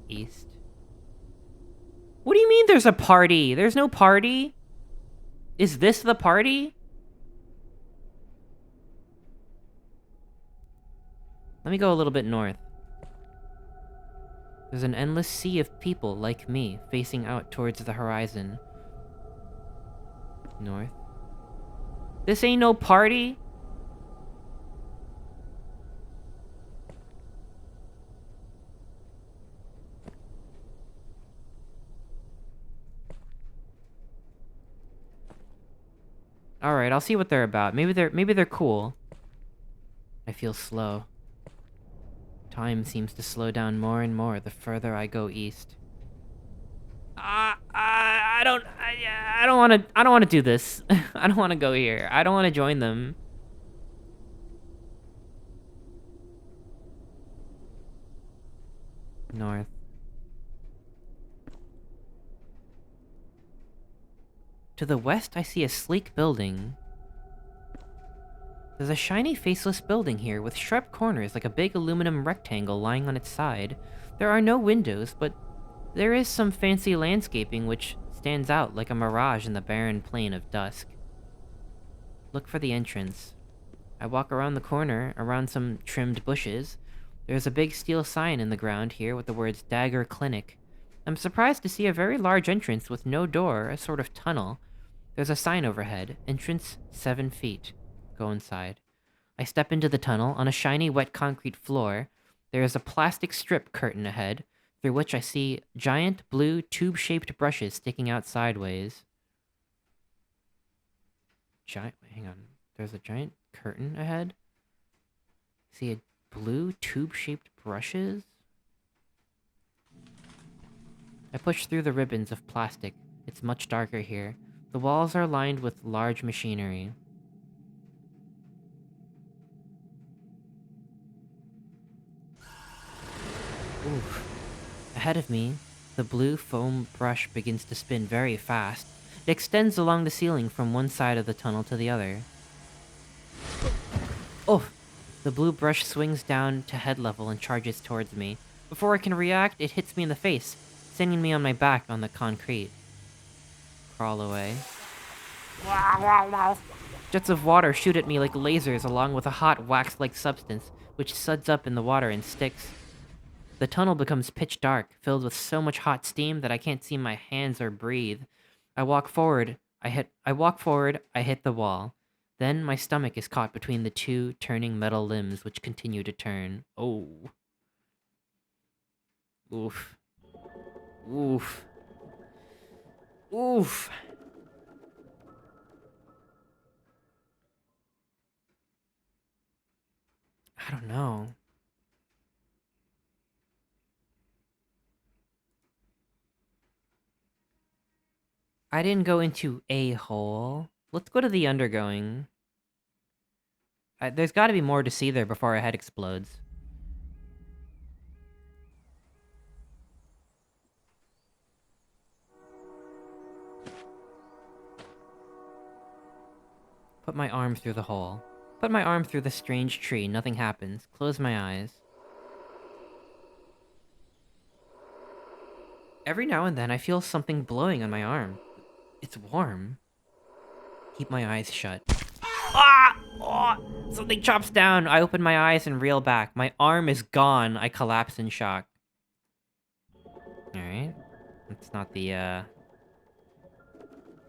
Speaker 1: East. What do you mean there's a party? There's no party? Is this the party? Let me go a little bit north. There's an endless sea of people like me facing out towards the horizon. North. This ain't no party? Alright, I'll see what they're about. Maybe they're cool. I feel slow. Time seems to slow down more and more the further I go east. I don't wanna do this. I don't wanna go here. I don't wanna join them. North. To the west, I see a sleek building. There's a shiny, faceless building here with sharp corners like a big aluminum rectangle lying on its side. There are no windows, but there is some fancy landscaping which stands out like a mirage in the barren plain of dusk. Look for the entrance. I walk around the corner, around some trimmed bushes. There's a big steel sign in the ground here with the words Dagger Clinic. I'm surprised to see a very large entrance with no door, a sort of tunnel. There's a sign overhead, entrance 7 feet. Go inside. I step into the tunnel. On a shiny, wet concrete floor, there is a plastic strip curtain ahead, through which I see giant, blue, tube-shaped brushes sticking out sideways. Hang on. There's a giant curtain ahead? See a blue, tube-shaped brushes? I push through the ribbons of plastic. It's much darker here. The walls are lined with large machinery. Oof. Ahead of me, the blue foam brush begins to spin very fast. It extends along the ceiling from one side of the tunnel to the other. Oh! The blue brush swings down to head level and charges towards me. Before I can react, it hits me in the face, sending me on my back on the concrete. Crawl away. Jets of water shoot at me like lasers along with a hot wax-like substance, which suds up in the water and sticks. The tunnel becomes pitch dark, filled with so much hot steam that I can't see my hands or breathe. I walk forward, I hit the wall. Then my stomach is caught between the two turning metal limbs which continue to turn. Oh. Oof. Oof. Oof. I don't know. I didn't go into a hole. Let's go to the undergoing. There's gotta be more to see there before our head explodes. Put my arm through the hole. Put my arm through the strange tree, nothing happens. Close my eyes. Every now and then I feel something blowing on my arm. It's warm. Keep my eyes shut. Ah! Oh! Something chops down. I open my eyes and reel back. My arm is gone. I collapse in shock. Alright. That's not the,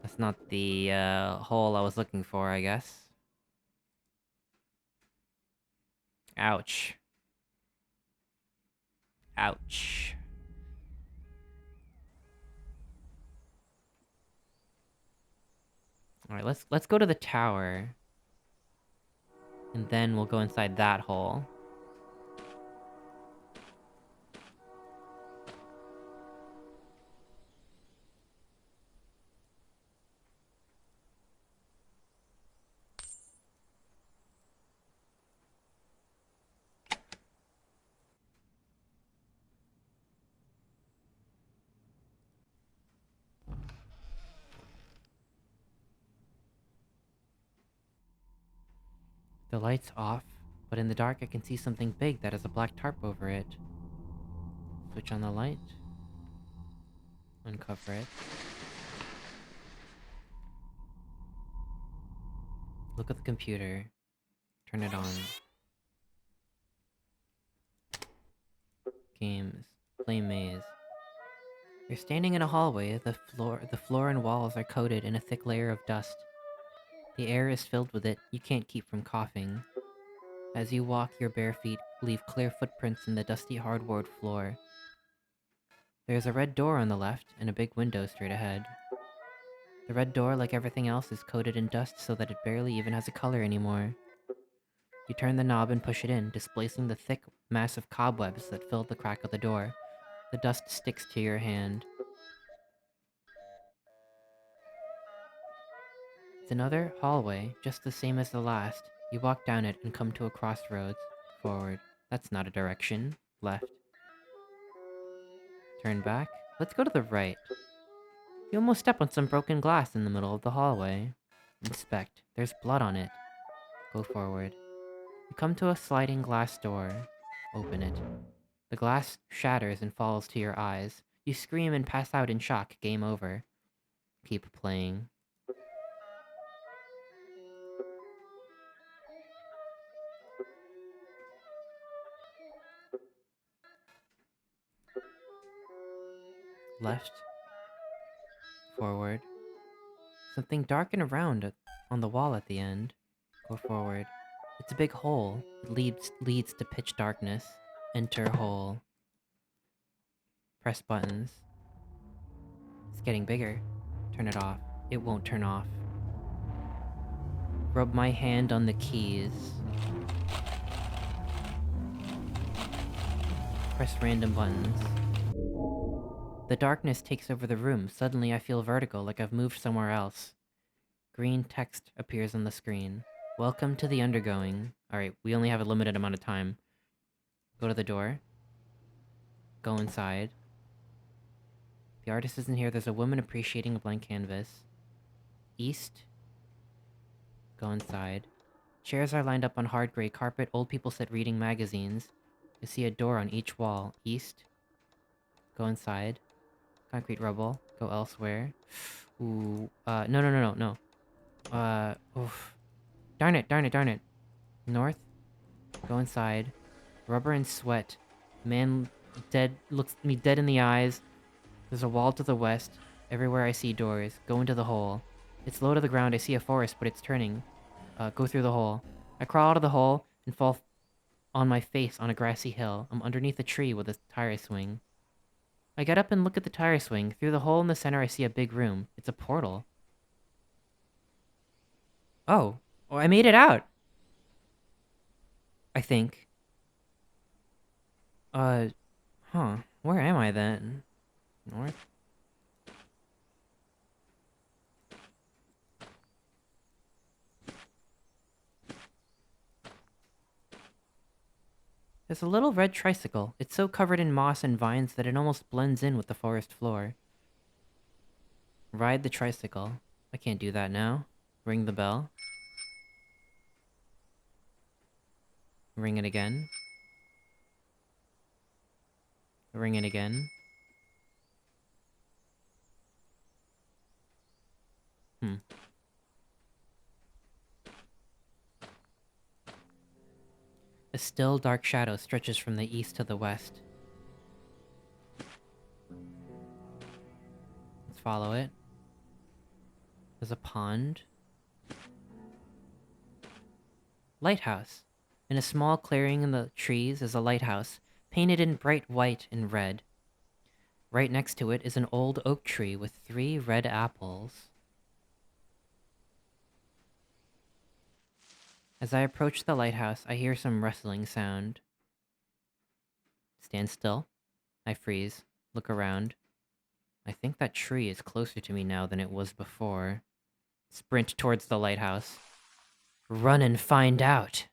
Speaker 1: That's not the, hole I was looking for, I guess. Ouch. Ouch. Alright, let's go to the tower. And then we'll go inside that hole. The light's off, but in the dark I can see something big that has a black tarp over it. Switch on the light. Uncover it. Look at the computer. Turn it on. Games. Play maze. You're standing in a hallway. The floor and walls are coated in a thick layer of dust. The air is filled with it. You can't keep from coughing. As you walk, your bare feet leave clear footprints in the dusty hardwood floor. There's a red door on the left and a big window straight ahead. The red door, like everything else, is coated in dust so that it barely even has a color anymore. You turn the knob and push it in, displacing the thick mass of cobwebs that filled the crack of the door. The dust sticks to your hand. It's another hallway, just the same as the last. You walk down it and come to a crossroads. Forward. That's not a direction. Left. Turn back. Let's go to the right. You almost step on some broken glass in the middle of the hallway. Inspect. There's blood on it. Go forward. You come to a sliding glass door. Open it. The glass shatters and falls to your eyes. You scream and pass out in shock. Game over. Keep playing. Left. Forward. Something dark and round on the wall at the end. Go forward. It's a big hole. It leads to pitch darkness. Enter hole. Press buttons. It's getting bigger. Turn it off. It won't turn off. Rub my hand on the keys. Press random buttons. The darkness takes over the room. Suddenly I feel vertigo, like I've moved somewhere else. Green text appears on the screen. Welcome to the undergoing. Alright, we only have a limited amount of time. Go to the door. Go inside. The artist isn't here. There's a woman appreciating a blank canvas. East. Go inside. Chairs are lined up on hard gray carpet. Old people sit reading magazines. I see a door on each wall. East. Go inside. Concrete rubble. Go elsewhere. Ooh, no. Oof. Darn it. North. Go inside. Rubber and sweat. Man looks me dead in the eyes. There's a wall to the west. Everywhere I see doors. Go into the hole. It's low to the ground. I see a forest, but it's turning. Go through the hole. I crawl out of the hole and fall on my face on a grassy hill. I'm underneath a tree with a tire swing. I get up and look at the tire swing. Through the hole in the center, I see a big room. It's a portal. Oh, I made it out. I think. Huh. Where am I then? North? There's a little red tricycle. It's so covered in moss and vines that it almost blends in with the forest floor. Ride the tricycle. I can't do that now. Ring the bell. Ring it again. Ring it again. A still, dark shadow stretches from the east to the west. Let's follow it. There's a pond. Lighthouse. In a small clearing in the trees is a lighthouse, painted in bright white and red. Right next to it is an old oak tree with 3 red apples. As I approach the lighthouse, I hear some rustling sound. Stand still. I freeze. Look around. I think that tree is closer to me now than it was before. Sprint towards the lighthouse. Run and find out!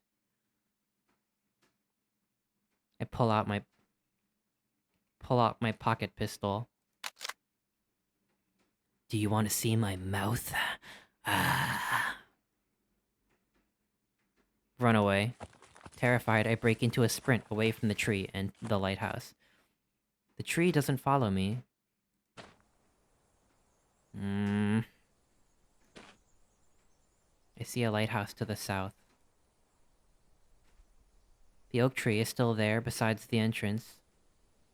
Speaker 1: I pull out my pocket pistol. Do you want to see my mouth? Ah. run away. Terrified, I break into a sprint away from the tree and the lighthouse. The tree doesn't follow me. I see a lighthouse to the south. The oak tree is still there besides the entrance.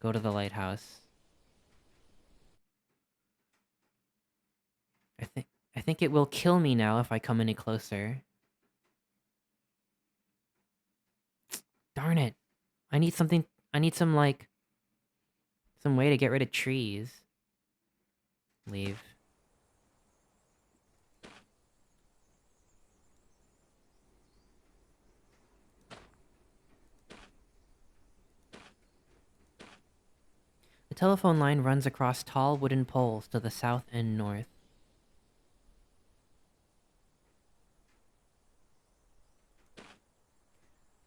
Speaker 1: Go to the lighthouse. I think it will kill me now if I come any closer. Darn it. I need something. I need some, like, some way to get rid of trees. Leave. The telephone line runs across tall wooden poles to the south and north.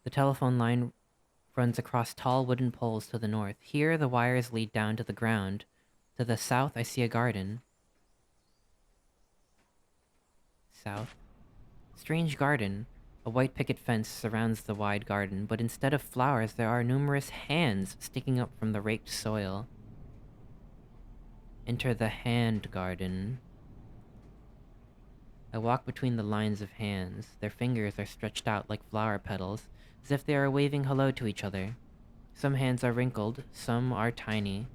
Speaker 1: The telephone line runs across tall wooden poles to the north. Here, the wires lead down to the ground. To the south, I see a garden. South. Strange garden. A white picket fence surrounds the wide garden, but instead of flowers, there are numerous hands sticking up from the raked soil. Enter the hand garden. I walk between the lines of hands. Their fingers are stretched out like flower petals, as if they are waving hello to each other. Some hands are wrinkled, some are tiny.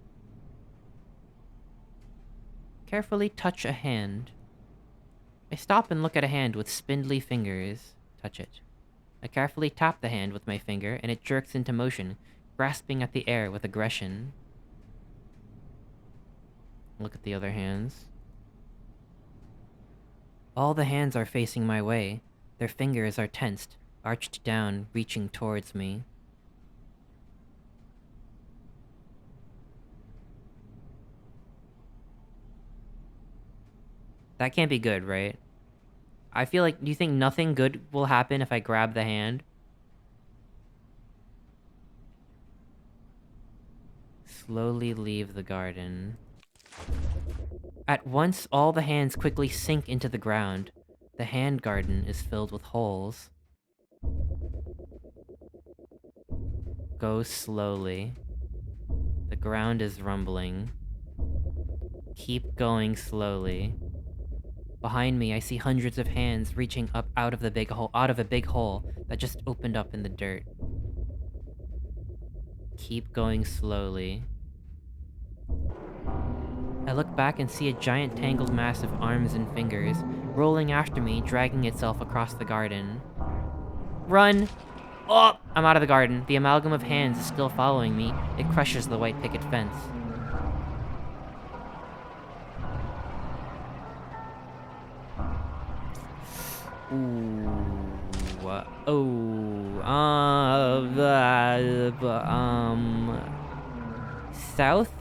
Speaker 1: Carefully touch a hand. I stop and look at a hand with spindly fingers. Touch it. I carefully tap the hand with my finger, and it jerks into motion, grasping at the air with aggression. Look at the other hands. All the hands are facing my way. Their fingers are tensed, arched down, reaching towards me. That can't be good, right? I feel like, do you think nothing good will happen if I grab the hand? Slowly leave the garden. At once, all the hands quickly sink into the ground. The hand garden is filled with holes. Go slowly. The ground is rumbling. Keep going slowly. Behind me, I see hundreds of hands reaching up out of a big hole that just opened up in the dirt. Keep going slowly. I look back and see a giant tangled mass of arms and fingers, rolling after me, dragging itself across the garden. Run! Oh! I'm out of the garden. The amalgam of hands is still following me. It crushes the white picket fence. Ooh. South?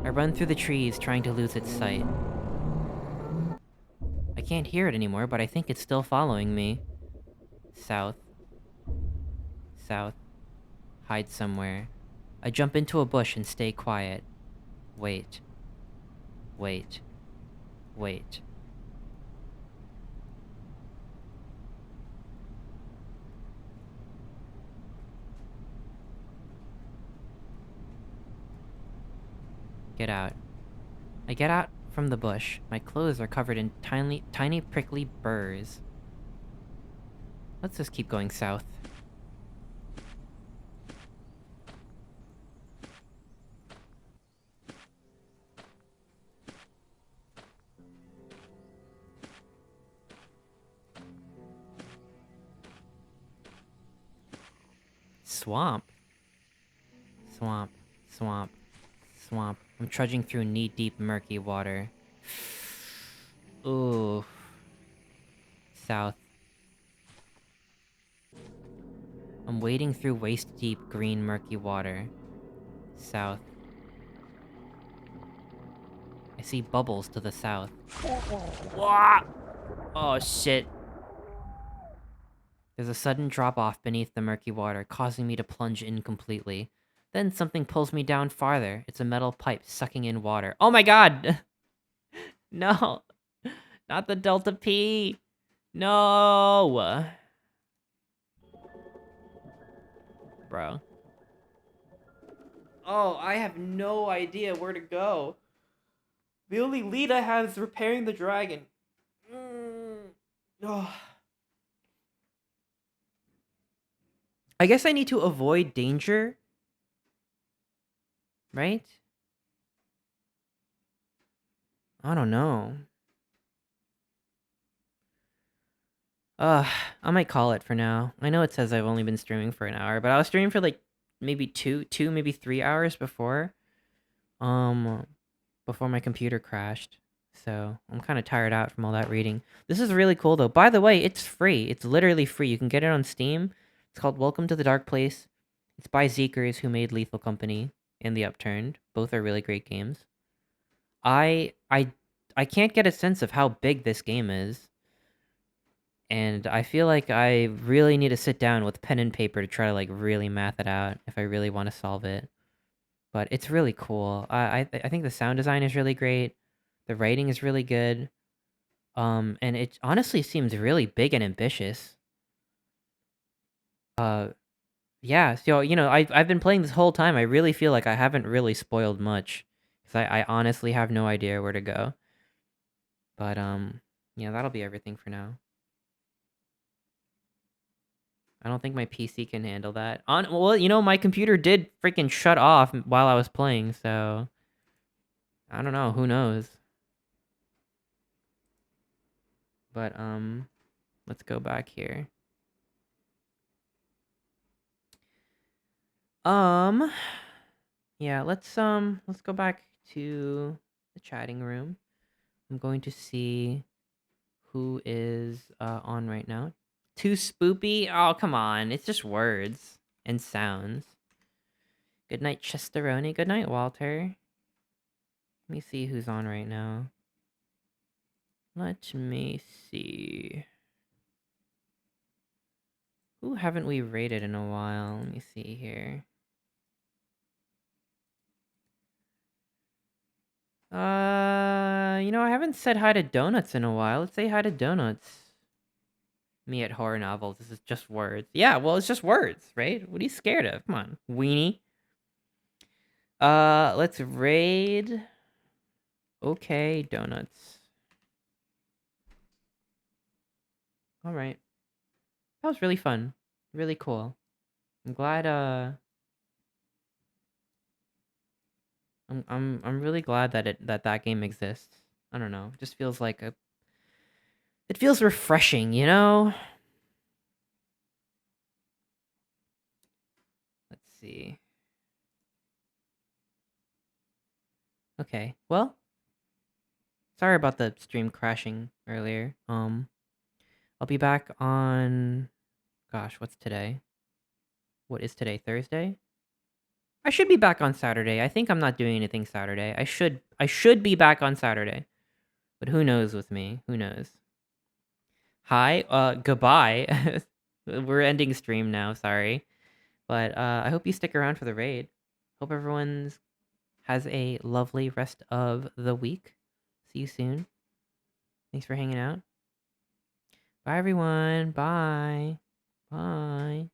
Speaker 1: I run through the trees, trying to lose its sight. I can't hear it anymore, but I think it's still following me. South. South. Hide somewhere. I jump into a bush and stay quiet. Wait. Wait. Wait. Get out. I get out from the bush. My clothes are covered in tiny prickly burrs. Let's just keep going south. Swamp. Swamp. Swamp. Swamp. I'm trudging through knee-deep murky water. Ooh. South. I'm wading through waist-deep green murky water. South. I see bubbles to the south. Oh shit. There's a sudden drop-off beneath the murky water, causing me to plunge in completely. Then something pulls me down farther. It's a metal pipe sucking in water. Oh my god! No! Not the Delta P! No! Bro. Oh, I have no idea where to go. The only lead I have is repairing the dragon. Oh. I guess I need to avoid danger. Right? I don't know. Uh, I might call it for now. I know it says I've only been streaming for an hour, but I was streaming for like maybe two, maybe 3 hours before. Um, before my computer crashed. So I'm kind of tired out from all that reading. This is really cool though. By the way, it's free. It's literally free. You can get it on Steam. It's called Welcome to the Dark Place. It's by Zeekers, who made Lethal Company and The Upturned. Both are really great games. I I I can't get a sense of how big this game is. And I feel like I really need to sit down with pen and paper to try to like really math it out if I really want to solve it. But it's really cool. I think the sound design is really great. The writing is really good. And it honestly seems really big and ambitious. Uh, yeah. So I've been playing this whole time. I really feel like I haven't really spoiled much because I honestly have no idea where to go. But yeah, that'll be everything for now. I don't think my PC can handle that. Well, my computer did freaking shut off while I was playing, so I don't know. Who knows? But let's go back here. Um, yeah, let's go back to the chatting room. I'm going to see who is on right now. Too spoopy? Oh, come on. It's just words and sounds. Good night, Chesteroni. Good night, Walter. Let me see who's on right now. Let me see. Who haven't we rated in a while? Let me see here. I haven't said hi to Donuts in a while. Let's say hi to Donuts. Me at horror novels. This is just words. Yeah, well, it's just words, right? What are you scared of? Come on, weenie. Let's raid. Okay, Donuts. All right. That was really fun. Really cool. I'm glad. I'm really glad that game exists. I don't know. It just feels like it feels refreshing, you know? Let's see. Okay. Well, sorry about the stream crashing earlier. I'll be back on gosh, what's today? What is today? Thursday? I should be back on Saturday. I think I'm not doing anything Saturday. I should be back on Saturday. But who knows with me? Who knows? Hi, goodbye. We're ending stream now, sorry. But I hope you stick around for the raid. Hope everyone's has a lovely rest of the week. See you soon. Thanks for hanging out. Bye everyone. Bye. Bye.